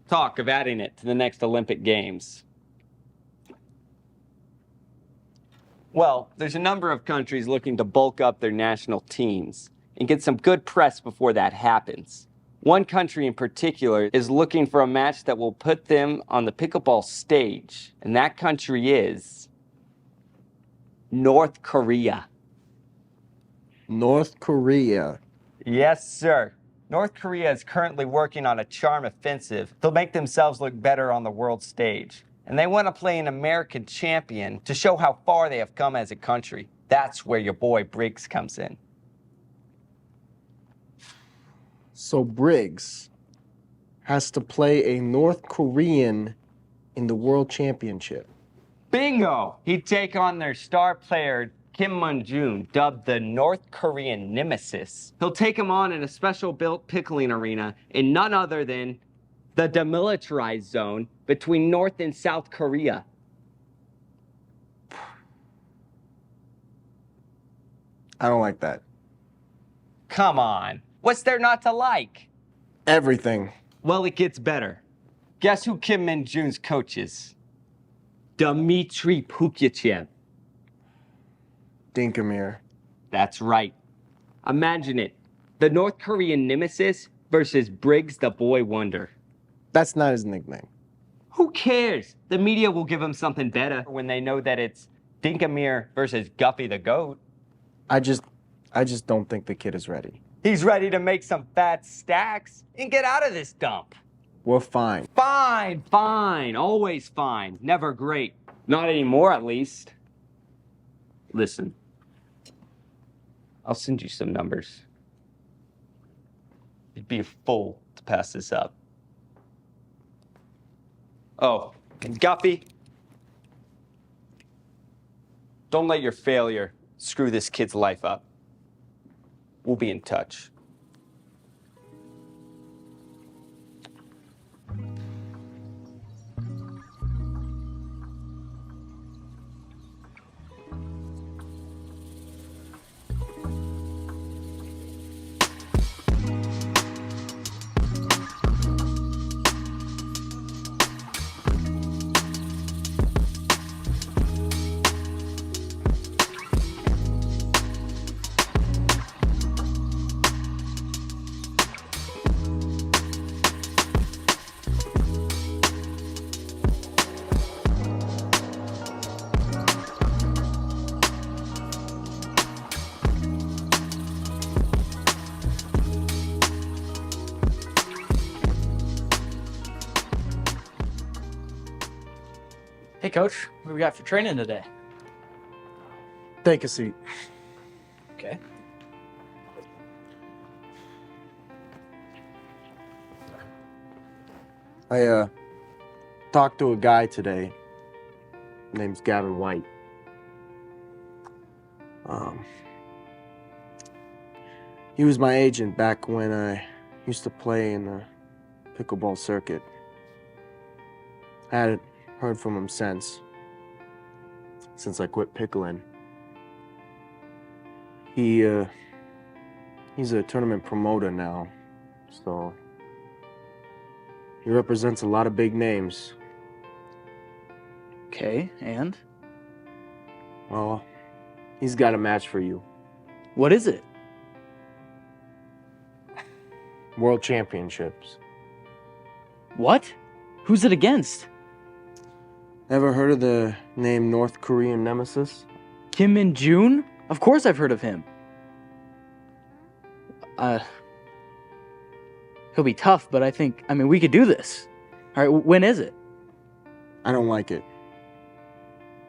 talk of adding it to the next Olympic Games. Well, there's a number of countries looking to bulk up their national teams and get some good press before that happens. One country in particular is looking for a match that will put them on the pickleball stage, and that country is North Korea. North Korea. Yes, sir. North Korea is currently working on a charm offensive to make themselves look better on the world stage. And they want to play an American champion to show how far they have come as a country. That's where your boy Briggs comes in. So Briggs has to play a North Korean in the World Championship. Bingo! He'd take on their star player, Kim Min Joon, dubbed the North Korean Nemesis. He'll take him on in a special-built pickling arena in none other than the demilitarized zone between North and South Korea. I don't like that. Come on. What's there not to like? Everything. Well, it gets better. Guess who Kim Min Joon's coach is? Dimitri Pugachev. Dinkamir. That's right. Imagine it. The North Korean Nemesis versus Briggs the Boy Wonder. That's not his nickname. Who cares? The media will give him something better when they know that it's Dinkamir versus Guffy the Goat. I just don't think the kid is ready. He's ready to make some fat stacks and get out of this dump. We're fine. Fine, fine. Always fine. Never great. Not anymore, at least. Listen. I'll send you some numbers. You'd be a fool to pass this up. Oh, and Guffy, don't let your failure screw this kid's life up. We'll be in touch. Hey, Coach, what do we got for training today? Take a seat. Okay. I talked to a guy today. Name's Gavin White. He was my agent back when I used to play in the pickleball circuit. I hadn't heard from him since I quit pickling. He's a tournament promoter now, so he represents a lot of big names. Okay, and? Well, he's got a match for you. What is it? World Championships. What? Who's it against? Ever heard of the name North Korean Nemesis? Kim Min Joon? Of course I've heard of him. He'll be tough, but I mean, we could do this. All right, when is it? I don't like it.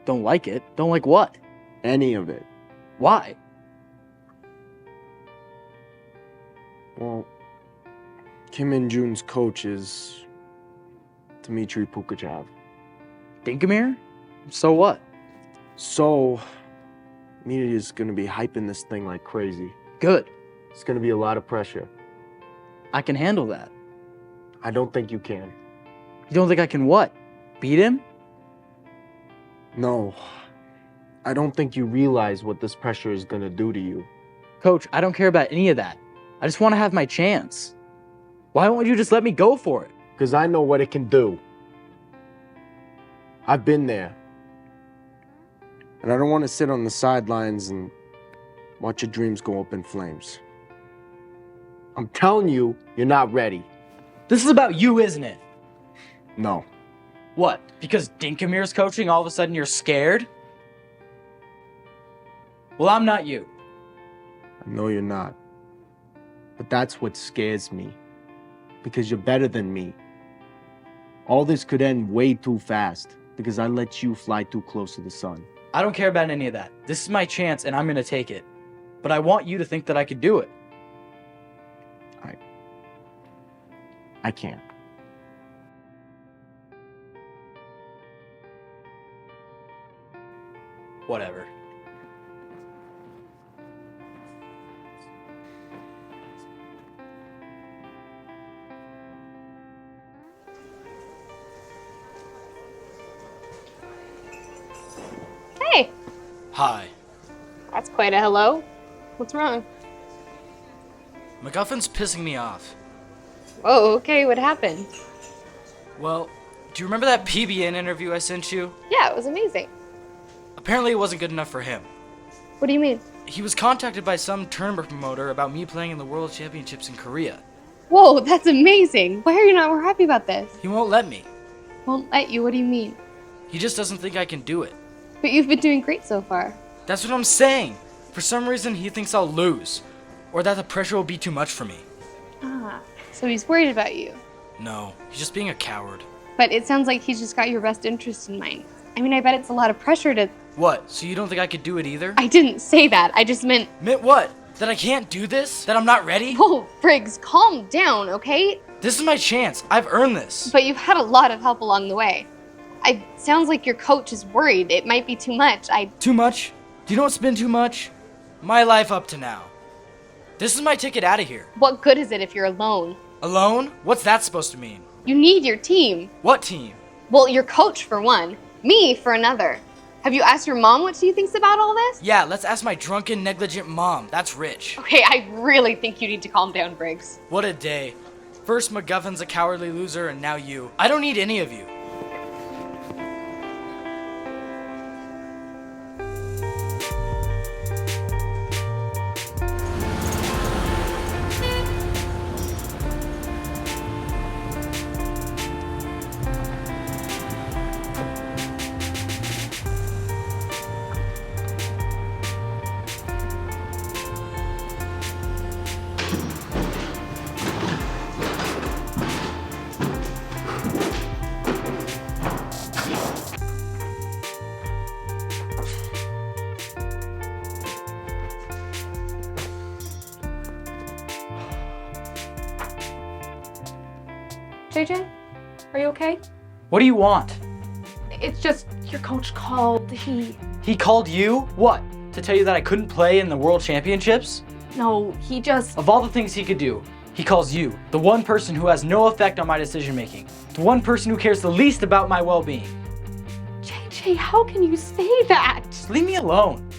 Don't like it? Don't like what? Any of it. Why? Well, Kim Min Joon's coach is Dimitri Pugachev. Dinkamir? So what? So, media's gonna be hyping this thing like crazy. Good. It's gonna be a lot of pressure. I can handle that. I don't think you can. You don't think I can what? Beat him? No. I don't think you realize what this pressure is gonna do to you. Coach, I don't care about any of that. I just want to have my chance. Why won't you just let me go for it? Because I know what it can do. I've been there. And I don't want to sit on the sidelines and watch your dreams go up in flames. I'm telling you, you're not ready. This is about you, isn't it? No. What? Because Dinkamir's coaching, all of a sudden you're scared? Well, I'm not you. I know you're not. But that's what scares me. Because you're better than me. All this could end way too fast because I let you fly too close to the sun. I don't care about any of that. This is my chance and I'm gonna take it. But I want you to think that I could do it. I can't. Whatever. Hey, Hi. that's quite a hello. What's wrong? McGuffin's pissing me off. Whoa, okay, what happened? Well, do you remember that PBN interview I sent you? Yeah, it was amazing. Apparently it wasn't good enough for him. What do you mean? He was contacted by some tournament promoter about me playing in the World Championships in Korea. Whoa, that's amazing. Why are you not more happy about this? He won't let me. Won't let you, what do you mean? He just doesn't think I can do it. But you've been doing great so far. That's what I'm saying. For some reason, he thinks I'll lose. Or that the pressure will be too much for me. Ah, so he's worried about you. No, he's just being a coward. But it sounds like he's just got your best interest in mind. I mean, I bet it's a lot of pressure to... What, so you don't think I could do it either? I didn't say that, I just meant... Meant what? That I can't do this? That I'm not ready? Whoa, Briggs, calm down, okay? This is my chance. I've earned this. But you've had a lot of help along the way. It sounds like your coach is worried. It might be too much. Too much? Do you know what's been too much? My life up to now. This is my ticket out of here. What good is it if you're alone? Alone? What's that supposed to mean? You need your team. What team? Well, your coach for one. Me for another. Have you asked your mom what she thinks about all this? Yeah, let's ask my drunken, negligent mom. That's rich. Okay, I really think you need to calm down, Briggs. What a day. First McGuffin's a cowardly loser, and now you. I don't need any of you. JJ, are you okay? What do you want? It's just your coach called. He called you? What? To tell you that I couldn't play in the World Championships? No, he just... Of all the things he could do, he calls you, the one person who has no effect on my decision making, the one person who cares the least about my well-being. JJ, how can you say that? Just leave me alone.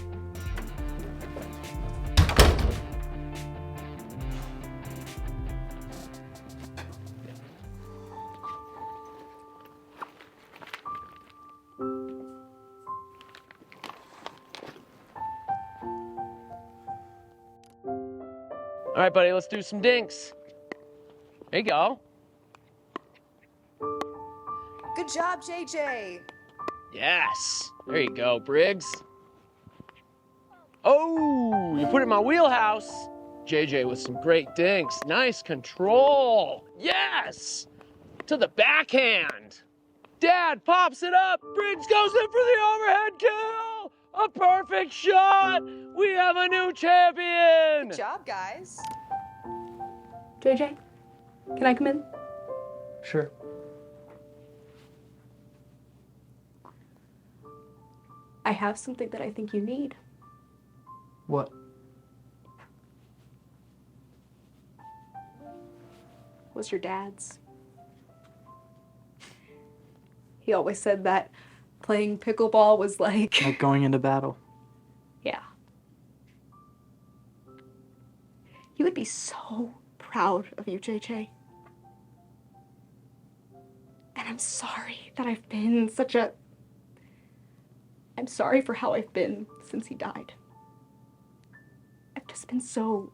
All right, buddy, let's do some dinks. There you go. Good job, JJ. Yes. There you go, Briggs. Oh, you put it in my wheelhouse. JJ with some great dinks. Nice control. Yes. To the backhand. Dad pops it up. Briggs goes in for the overhead kill. A perfect shot. We have a new champion. Good job, guys. JJ, can I come in? Sure. I have something that I think you need. What? was your dad's. He always said that playing pickleball was like... Like going into battle. Yeah. He would be so proud of you, JJ. And I'm sorry that I've been such a... I'm sorry for how I've been since he died. I've just been so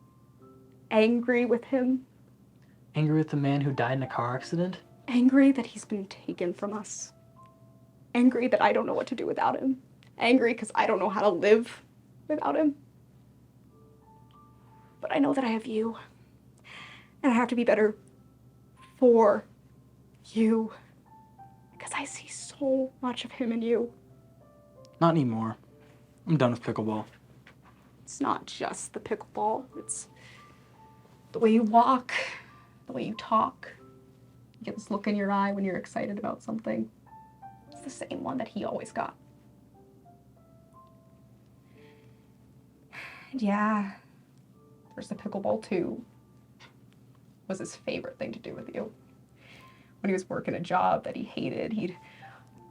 angry with him. Angry with the man who died in a car accident? Angry that he's been taken from us. Angry that I don't know what to do without him. Angry because I don't know how to live without him. But I know that I have you. And I have to be better for you. Because I see so much of him in you. Not anymore. I'm done with pickleball. It's not just the pickleball. It's the way you walk, the way you talk. You get this look in your eye when you're excited about something. It's the same one that he always got. And yeah, there's the pickleball too. Was his favorite thing to do with you. When he was working a job that he hated, he'd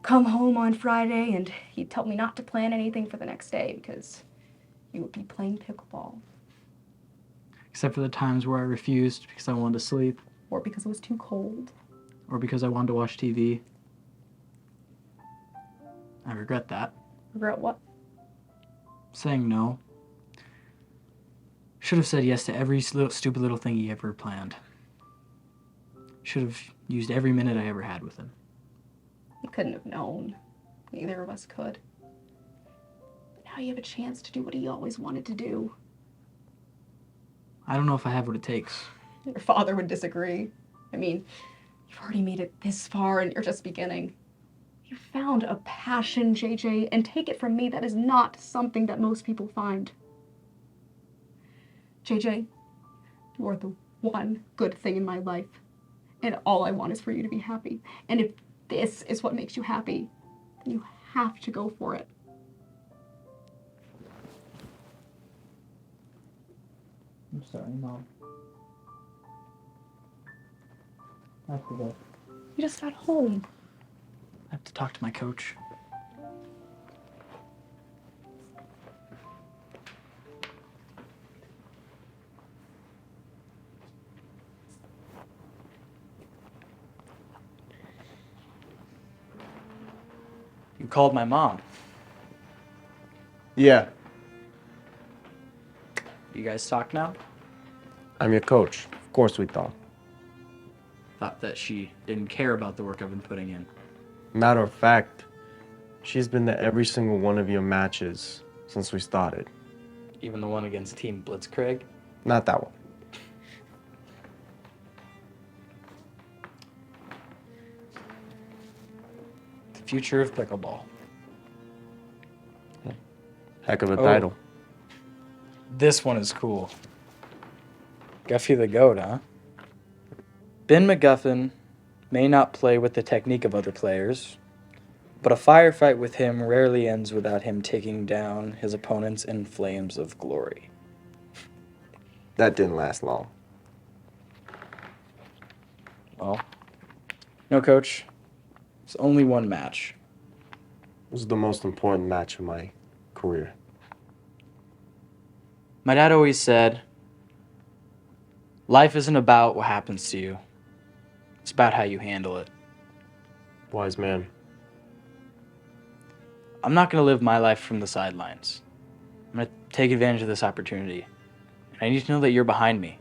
come home on Friday and he'd tell me not to plan anything for the next day because he would be playing pickleball. Except for the times where I refused because I wanted to sleep. Or because it was too cold. Or because I wanted to watch TV. I regret that. Regret what? Saying no. Should have said yes to every stupid little thing he ever planned. Should have used every minute I ever had with him. You couldn't have known. Neither of us could. But now you have a chance to do what he always wanted to do. I don't know if I have what it takes. Your father would disagree. I mean, you've already made it this far and you're just beginning. You found a passion, JJ, and take it from me, that is not something that most people find. JJ, you are the one good thing in my life. And all I want is for you to be happy. And if this is what makes you happy, then you have to go for it. I'm sorry, Mom. I have to go. You just got home. I have to talk to my coach. You called my mom. Yeah, You guys talk now? I'm your coach. Of course we talk. Thought that she didn't care about the work I've been putting in. Matter of fact, she's been to every single one of your matches since we started. Even the one against Team Blitzkrieg? Not that one. The future of pickleball. Heck of a title. This one is cool. Guffey the GOAT, huh? Ben McGuffin may not play with the technique of other players, but a firefight with him rarely ends without him taking down his opponents in flames of glory. That didn't last long. Well, no, Coach. It's only one match. It was the most important match of my career. My dad always said, life isn't about what happens to you. It's about how you handle it. Wise man. I'm not going to live my life from the sidelines. I'm going to take advantage of this opportunity. I need to know that you're behind me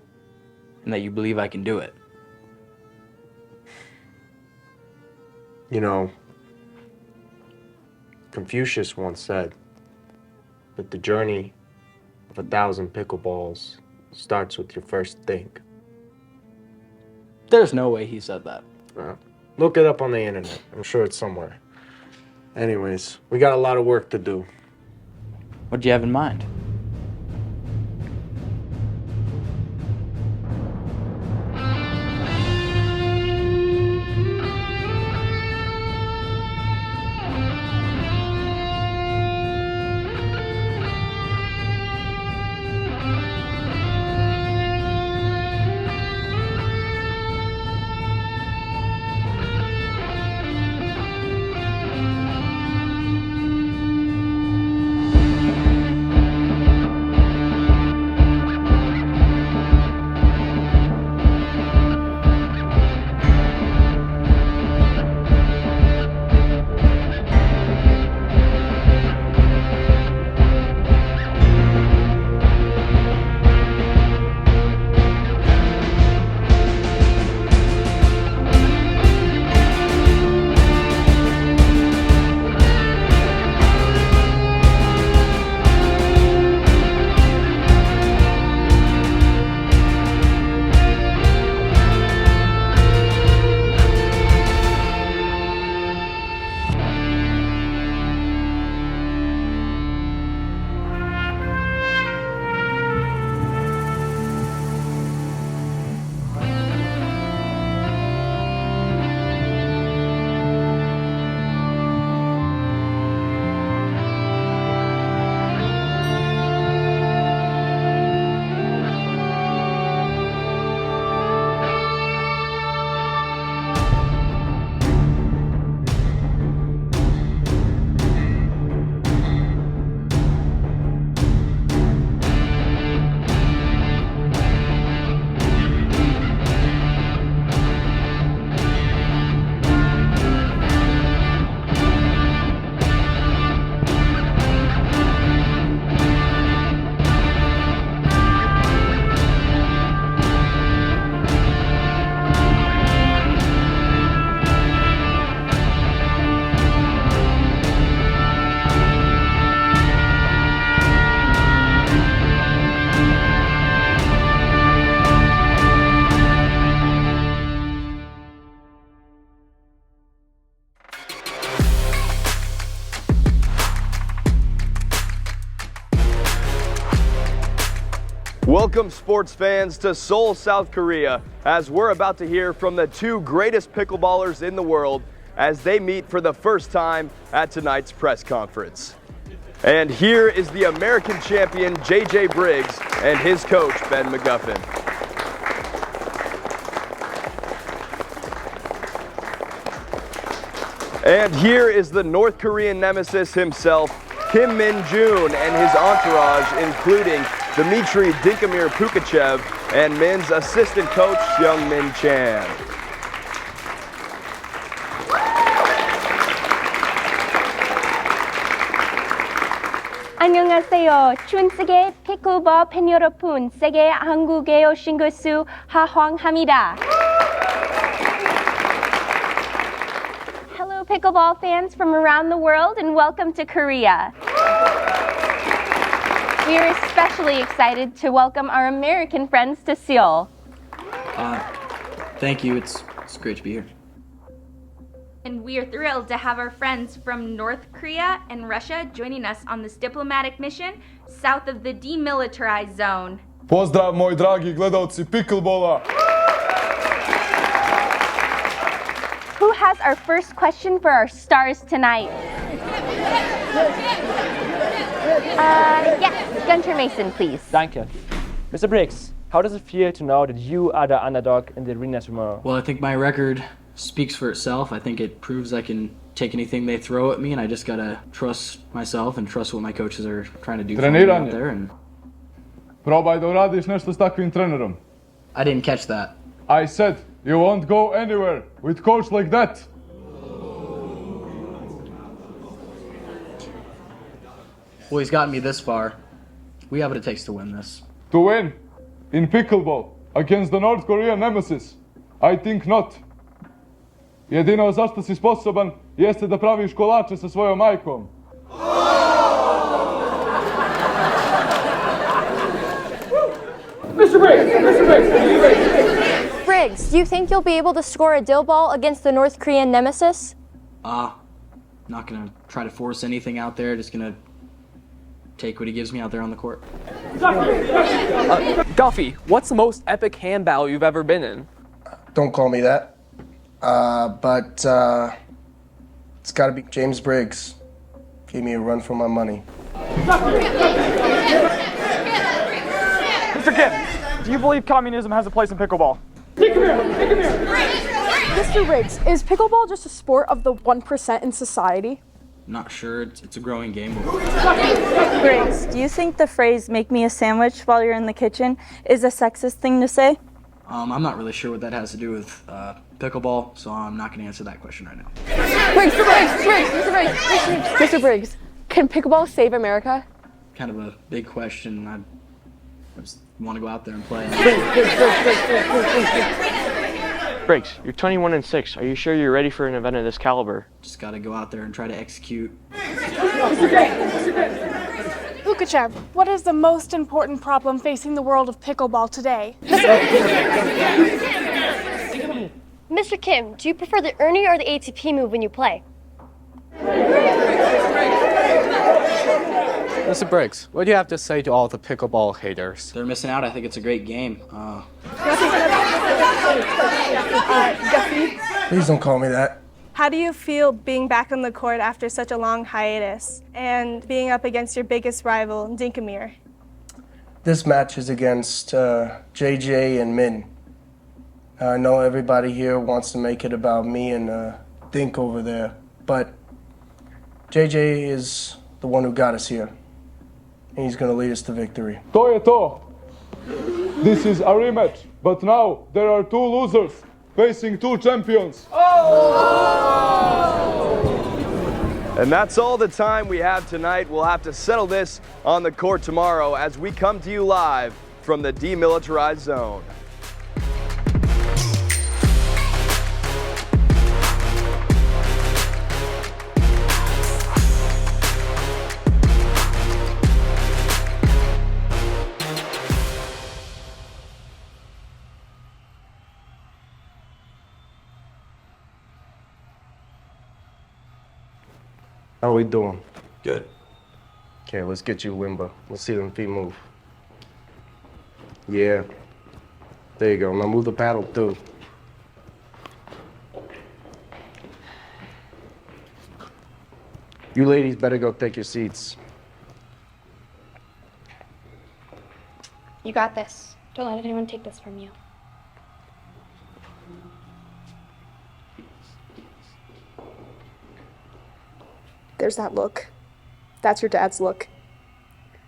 and that you believe I can do it. You know, Confucius once said that the journey of 1,000 pickleballs starts with your first think. There's no way he said that. Look it up on the internet. I'm sure it's somewhere. Anyways, we got a lot of work to do. What do you have in mind? Welcome, sports fans, to Seoul, South Korea, as we're about to hear from the two greatest pickleballers in the world as they meet for the first time at tonight's press conference. And here is the American champion, JJ Briggs, and his coach, Ben McGuffin. And here is the North Korean nemesis himself, Kim Min Joon, and his entourage, including Dimitri Dinkamir Pugachev and Min's assistant coach, Seungman Chan. 안녕하세요. 춘세계 피클볼 팬 여러분, 세계 한국에 오신 것을 환영합니다. Hello, pickleball fans from around the world, and welcome to Korea. We are especially excited to welcome our American friends to Seoul. Thank you. It's great to be here. And we are thrilled to have our friends from North Korea and Russia joining us on this diplomatic mission south of the demilitarized zone. Pozdrav, moji dragi gledalci pickleballa. Who has our first question for our stars tonight? Yes, Gunter Mason, please. Danke. Mr. Briggs, how does it feel to know that you are the underdog in the arena tomorrow? Well, I think my record speaks for itself. I think it proves I can take anything they throw at me, and I just gotta trust myself and trust what my coaches are trying to do for me out there. And Probaj da uradiš nešto s takvim trenerom. I didn't catch that. I said you won't go anywhere with coach like that. Well, he's gotten me this far. We have what it takes to win this. To win in pickleball against the North Korean nemesis? I think not. Jedino za što si sposoban jeste da praviš kolače sa svojom majkom. Mr. Briggs! Briggs, do you think you'll be able to score a dill ball against the North Korean nemesis? Not gonna try to force anything out there, just gonna take what he gives me out there on the court. Guffy, what's the most epic hand battle you've ever been in? Don't call me that. But it's gotta be James Briggs. Gave me a run for my money. Mr. Kim, do you believe communism has a place in pickleball? Mr. Briggs, is pickleball just a sport of the 1% in society? Not sure. It's a growing game. Briggs, do you think the phrase "make me a sandwich while you're in the kitchen" is a sexist thing to say? I'm not really sure what that has to do with pickleball, so I'm not going to answer that question right now. Mr. Briggs, can pickleball save America? Kind of a big question. I just want to go out there and play. Briggs, you're 21 and 6. Are you sure you're ready for an event of this caliber? Just got to go out there and try to execute. Pugachev, what is the most important problem facing the world of pickleball today? Mr. Kim, do you prefer the Ernie or the ATP move when you play? Mr. Briggs, what do you have to say to all the pickleball haters? They're missing out. I think it's a great game. Guffy, Please don't call me that. how do you feel being back on the court after such a long hiatus and being up against your biggest rival, Dinkamir? This match is against JJ and Min. I know everybody here wants to make it about me and Dink over there, but JJ is the one who got us here, and he's going to lead us to victory. To je to. This is a rematch, but now there are two losers facing two champions. And that's all the time we have tonight. We'll have to settle this on the court tomorrow as we come to you live from the demilitarized zone. How are we doing? Good. Okay, let's get you limber. Let's see them feet move. Yeah. There you go. Now move the paddle too. You ladies better go take your seats. You got this. Don't let anyone take this from you. There's that look. That's your dad's look.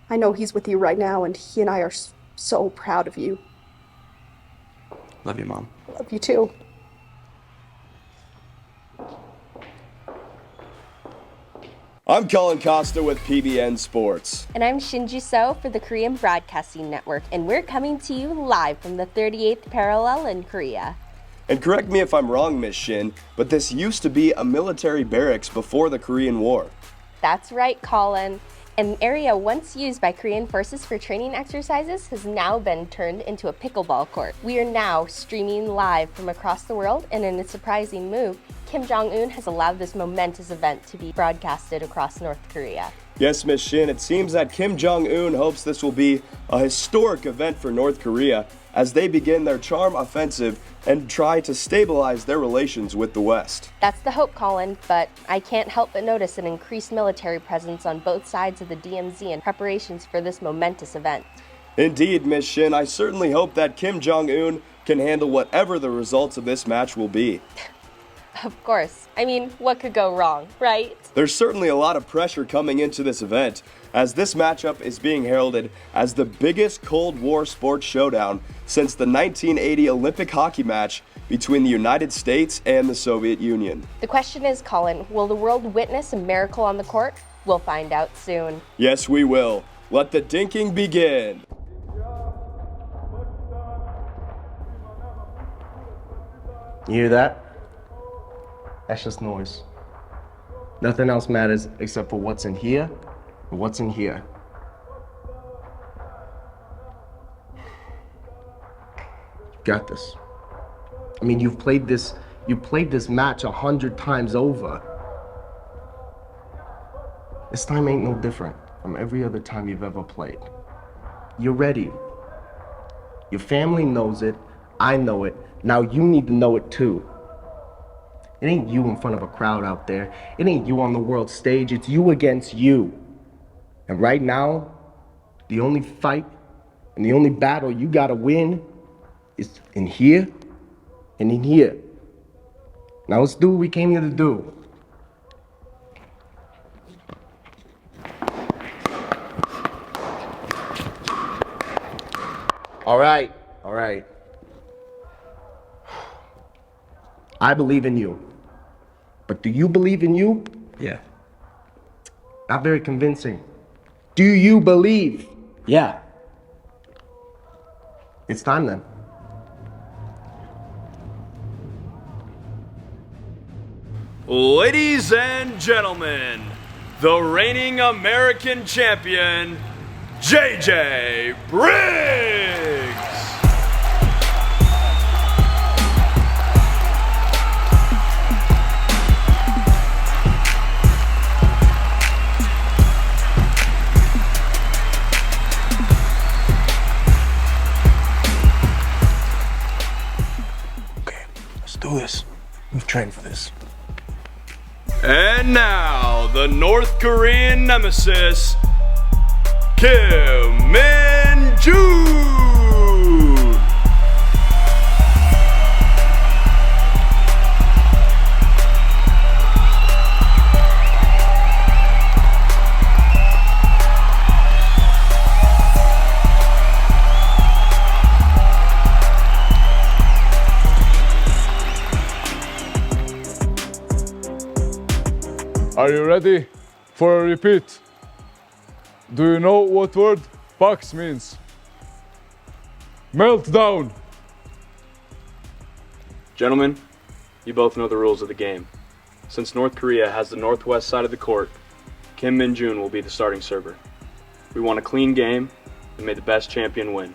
I know he's with you right now, and he and I are so proud of you. Love you, Mom. Love you too. I'm Collin Costa with PBN Sports. And I'm Shin Jisso for the Korean Broadcasting Network, and we're coming to you live from the 38th parallel in Korea. And correct me if I'm wrong, Miss Shin, but this used to be a military barracks before the Korean War. That's right, Collin. An area once used by Korean forces for training exercises has now been turned into a pickleball court. We are now streaming live from across the world, and in a surprising move, Kim Jong-un has allowed this momentous event to be broadcasted across North Korea. Yes, Miss Shin, it seems that Kim Jong-un hopes this will be a historic event for North Korea as they begin their charm offensive and try to stabilize their relations with the West. That's the hope, Collin, but I can't help but notice an increased military presence on both sides of the DMZ in preparations for this momentous event. Indeed, Miss Shin, I certainly hope that Kim Jong-un can handle whatever the results of this match will be. Of course. I mean, what could go wrong, right? There's certainly a lot of pressure coming into this event, as this matchup is being heralded as the biggest Cold War sports showdown since the 1980 Olympic hockey match between the United States and the Soviet Union. The question is, Collin, will the world witness a miracle on the court? We'll find out soon. Yes, we will. Let the dinking begin. You hear that? That's just noise. Nothing else matters except for what's in here and what's in here. Got this. I mean, you played this match 100 times over. This time ain't no different from every other time you've ever played. You're ready. Your family knows it. I know it. Now you need to know it too. It ain't you in front of a crowd out there. It ain't you on the world stage. It's you against you. And right now, the only fight and the only battle you gotta win is in here and in here. Now let's do what we came here to do. All right. I believe in you. But do you believe in you? Yeah. Not very convincing. Do you believe? Yeah. It's time then. Ladies and gentlemen, the reigning American champion, JJ Briggs! Do this. We've trained for this. And now, the North Korean nemesis, Kim Min Joon! Are you ready for a repeat? Do you know what word box means? Meltdown! Gentlemen, you both know the rules of the game. Since North Korea has the northwest side of the court, Kim Min Joon will be the starting server. We want a clean game, and may the best champion win.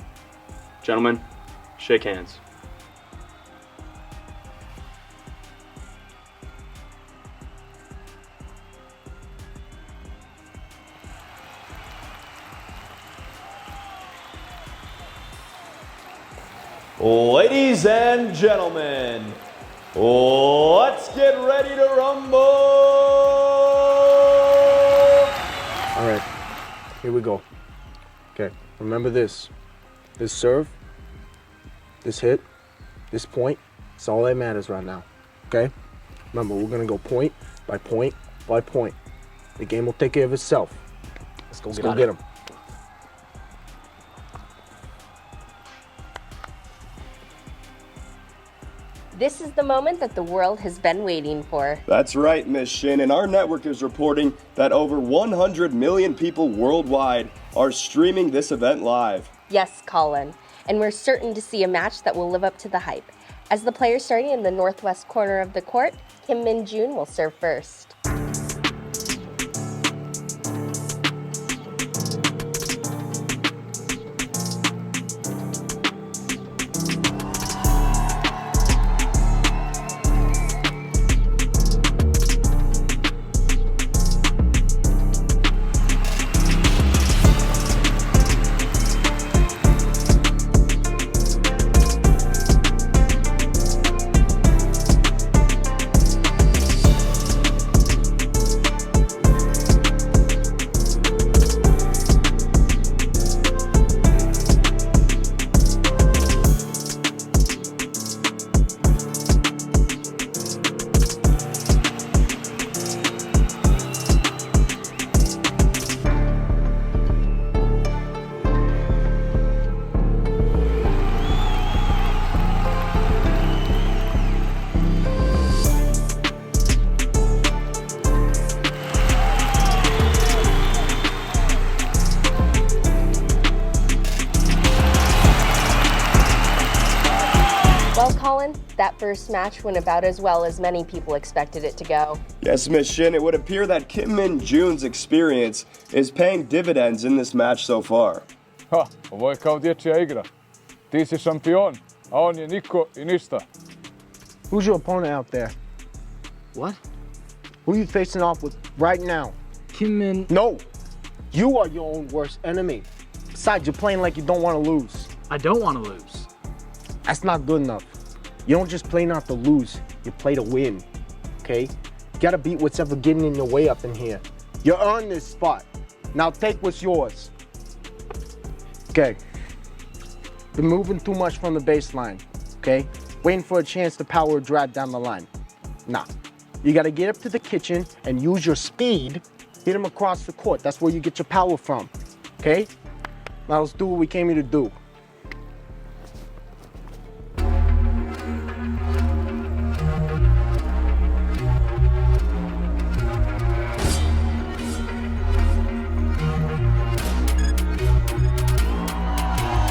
Gentlemen, shake hands. Ladies and gentlemen, let's get ready to rumble! All right, here we go. Okay, remember this. This serve, this hit, this point, it's all that matters right now, okay? Remember, we're gonna go point by point by point. The game will take care of itself. Let's go get him. This is the moment that the world has been waiting for. That's right, Miss Shin, and our network is reporting that over 100 million people worldwide are streaming this event live. Yes, Collin, and we're certain to see a match that will live up to the hype. As the player starting in the northwest corner of the court, Kim Min Joon will serve first. Well, Collin, that first match went about as well as many people expected it to go. Yes, Miss Shin, it would appear that Kim Min Joon's experience is paying dividends in this match so far. Ha, ovo je kao dječja igra. Ti si šampion, a on je niko I ništa. Who's your opponent out there? What? Who are you facing off with right now? Kim Min. No, you are your own worst enemy. Besides, you're playing like you don't want to lose. I don't want to lose. That's not good enough. You don't just play not to lose, you play to win, okay? You gotta beat what's ever getting in your way up in here. You earned this spot. Now take what's yours. Okay. Been moving too much from the baseline, okay? Waiting for a chance to power a drive down the line. Nah. You gotta get up to the kitchen and use your speed, hit him across the court. That's where you get your power from, okay? Now let's do what we came here to do.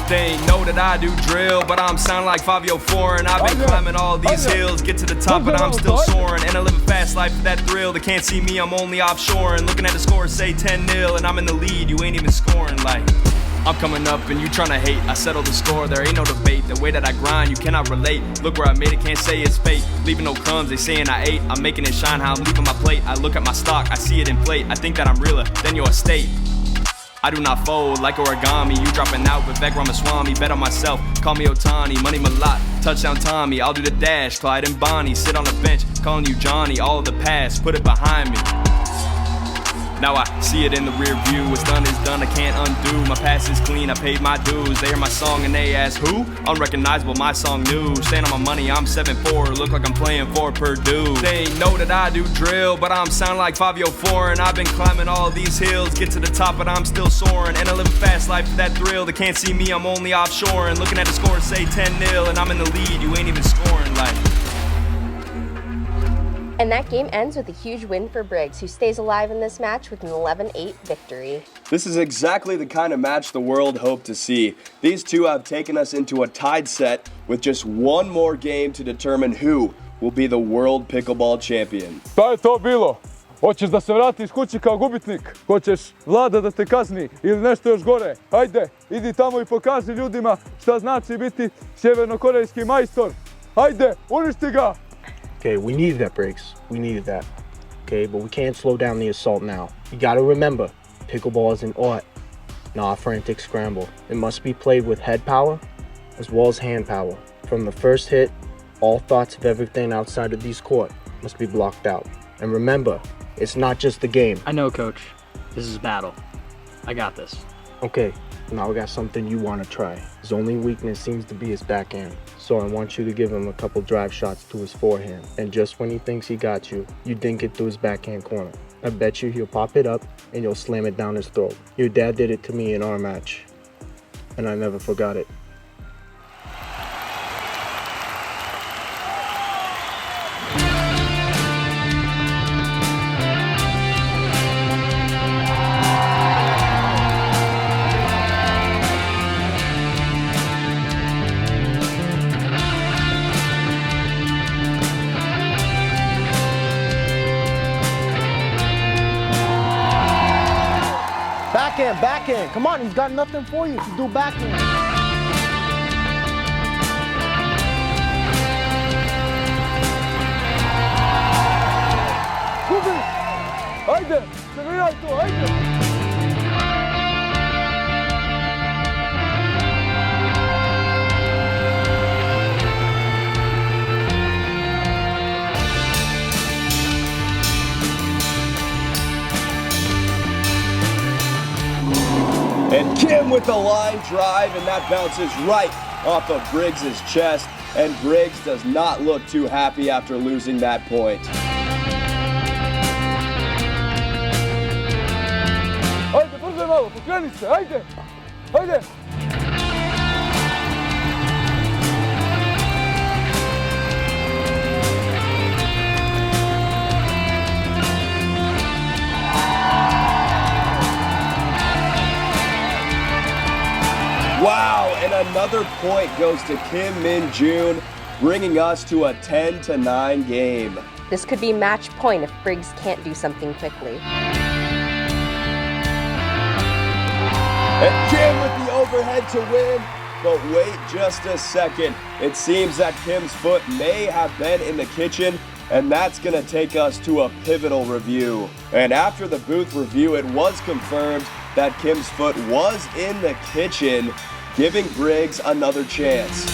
They know that I do drill, but I'm sounding like Fabio Foreign. I've been climbing all these hills, get to the top, but I'm still soaring. And I live a fast life for that thrill. They can't see me, I'm only offshoring. Looking at the score, say 10-0, and I'm in the lead, you ain't even scoring. Like, I'm coming up and you tryna hate. I settle the score, there ain't no debate. The way that I grind, you cannot relate. Look where I made it, can't say it's fate. Leaving no crumbs, they saying I ate. I'm making it shine how I'm leaving my plate. I look at my stock, I see it in plate. I think that I'm realer than your estate. I do not fold like origami. You dropping out with Vivek Ramaswamy. Bet on myself, call me Otani. Money Malat, touchdown Tommy. I'll do the dash, Clyde and Bonnie. Sit on the bench, calling you Johnny. All of the past, put it behind me. Now I see it in the rear view. What's done is done, I can't undo. My past is clean, I paid my dues. They hear my song and they ask who? Unrecognizable, my song new. Staying on my money, I'm 7'4". Look like I'm playing for Purdue. They know that I do drill, but I'm sounding like Fabio Foreign. I've been climbing all these hills, get to the top, but I'm still soaring. And I live a fast life for that thrill. They can't see me, I'm only offshoring. Looking at the score, say 10-0, and I'm in the lead. You ain't even scoring like. And that game ends with a huge win for Briggs, who stays alive in this match with an 11-8 victory. This is exactly the kind of match the world hoped to see. These two have taken us into a tied set with just one more game to determine who will be the world pickleball champion. Šta je to bilo? Hoćeš da se vratiš kući kao gubitnik? Hoćeš Vlada da te kazni ili nešto još gore? Ajde, idi tamo I pokaži ljudima šta znači biti sjevernokorejski majstor. Ajde, uništi ga! Okay, we needed that, Briggs. We needed that. Okay, but we can't slow down the assault now. You gotta remember, pickleball is an art, not a frantic scramble. It must be played with head power as well as hand power. From the first hit, all thoughts of everything outside of these court must be blocked out. And remember, it's not just the game. I know, Coach. This is a battle. I got this. Okay, now I got something you want to try. His only weakness seems to be his backhand. So I want you to give him a couple drive shots to his forehand. And just when he thinks he got you, you dink it through his backhand corner. I bet you he'll pop it up and you'll slam it down his throat. Your dad did it to me in our match, and I never forgot it. Backhand. Come on, he's got nothing for you to do backhand. Haydi, seviyor tu, haydi. And Kim with the line drive, and that bounces right off of Briggs' chest. And Briggs does not look too happy after losing that point. Haydi, brzo malo, pokreni se, haydi. Haydi. Wow, and another point goes to Kim Min Joon, bringing us to a 10-9 game. This could be match point if Briggs can't do something quickly. And Kim with the overhead to win, but wait just a second. It seems that Kim's foot may have been in the kitchen, and that's going to take us to a pivotal review. And after the booth review, it was confirmed that Kim's foot was in the kitchen, giving Briggs another chance.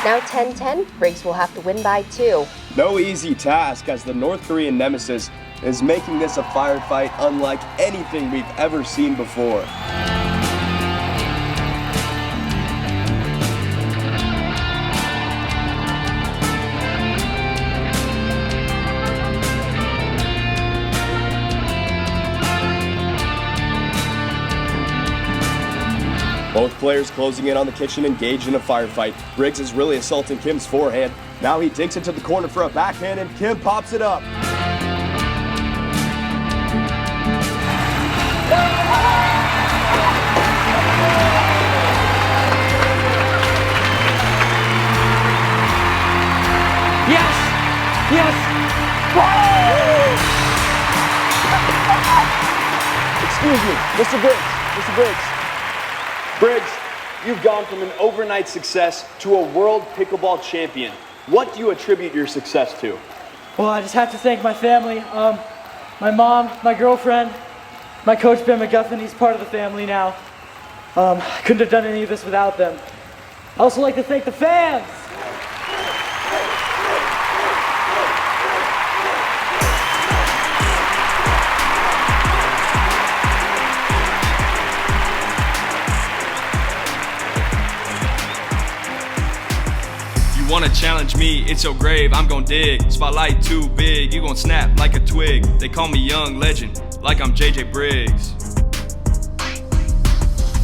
Now 10-10, Briggs will have to win by 2. No easy task, as the North Korean nemesis is making this a firefight unlike anything we've ever seen before. Both players closing in on the kitchen, engaged in a firefight. Briggs is really assaulting Kim's forehand. Now he dinks into the corner for a backhand, and Kim pops it up. Yes! Yes! Excuse me, Mr. Briggs. Mr. Briggs. Briggs, you've gone from an overnight success to a world pickleball champion. What do you attribute your success to? Well, I just have to thank my family, my mom, my girlfriend, my coach Ben McGuffin. He's part of the family now. I couldn't have done any of this without them. I also like to thank the fans. Wanna challenge me, it's your grave, I'm gon' dig. Spotlight too big, you gon' snap like a twig. They call me young legend, like I'm JJ Briggs.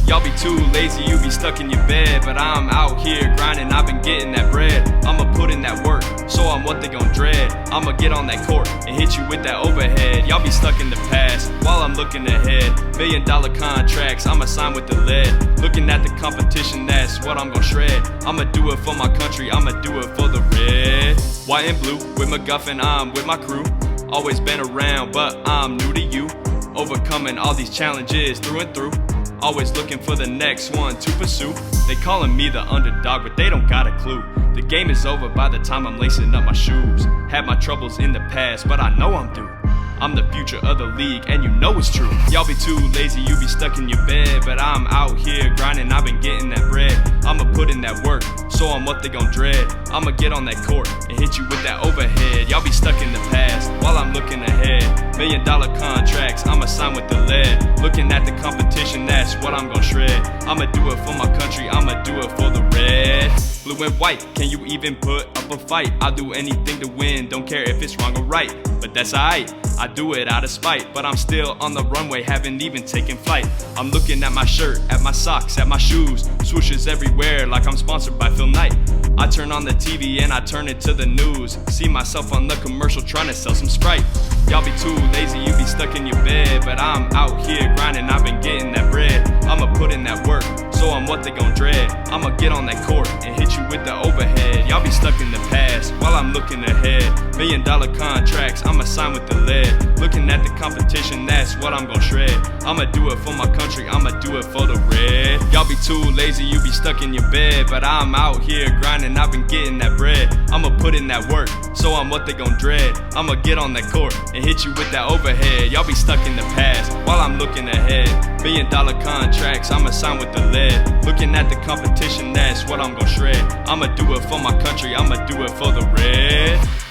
Y'all be too lazy, you be stuck in your bed. But I'm out here grinding, I've been getting that bread. I'ma put in that work, so I'm what they gon' dread. I'ma get on that court and hit you with that overhead. Y'all be stuck in the past, while I'm looking ahead. $1 million contracts, I'ma sign with the lead. Looking at the competition, that's what I'm gon' shred. I'ma do it for my country, I'ma do it for the red. White and blue, with McGuffin, I'm with my crew. Always been around, but I'm new to you. Overcoming all these challenges through and through. Always looking for the next one to pursue. They calling me the underdog, but they don't got a clue. The game is over by the time I'm lacing up my shoes. Had my troubles in the past, but I know I'm due. I'm the future of the league, and you know it's true. Y'all be too lazy, you be stuck in your bed, but I'm out here grinding, I've been getting that bread. I'ma put in that work, so I'm what they gon' dread. I'ma get on that court and hit you with that overhead. Y'all be stuck in the past while I'm looking ahead. $1 million contracts, I'ma sign with the lead. Looking at the competition, that's what I'm gon' shred. I'ma do it for my country, I'ma do it for the red. Blue and white, can you even put up a fight? I'll do anything to win, don't care if it's wrong or right. But that's alright, I do it out of spite. But I'm still on the runway, haven't even taken flight. I'm looking at my shirt, at my socks, at my shoes. Swooshes everywhere like I'm sponsored by Phil Knight. I turn on the TV and I turn it to the news. See myself on the commercial trying to sell some Sprite. Y'all be too lazy, you be stuck in your bed, but I'm out here grinding, I've been getting that bread. I'ma put in that work, so I'm what they gon' dread. I'ma get on that court and hit you with the overhead. Y'all be stuck in the past while I'm looking ahead. $1 million contracts, I'ma sign with the lead. Looking at the competition, that's what I'm gon' shred. I'ma do it for my country, I'ma do it for the red. Y'all be too lazy, you be stuck in your bed, but I'm out here grinding, I've been getting that bread. I'ma put in that work, so I'm what they gon' dread. I'ma get on that court and hit you with that overhead. Y'all be stuck in the past while I'm looking ahead. $1 million contracts, I'ma sign with the lead. Looking at the competition, that's what I'm gon' shred. I'ma do it for my country, I'ma do it for the red.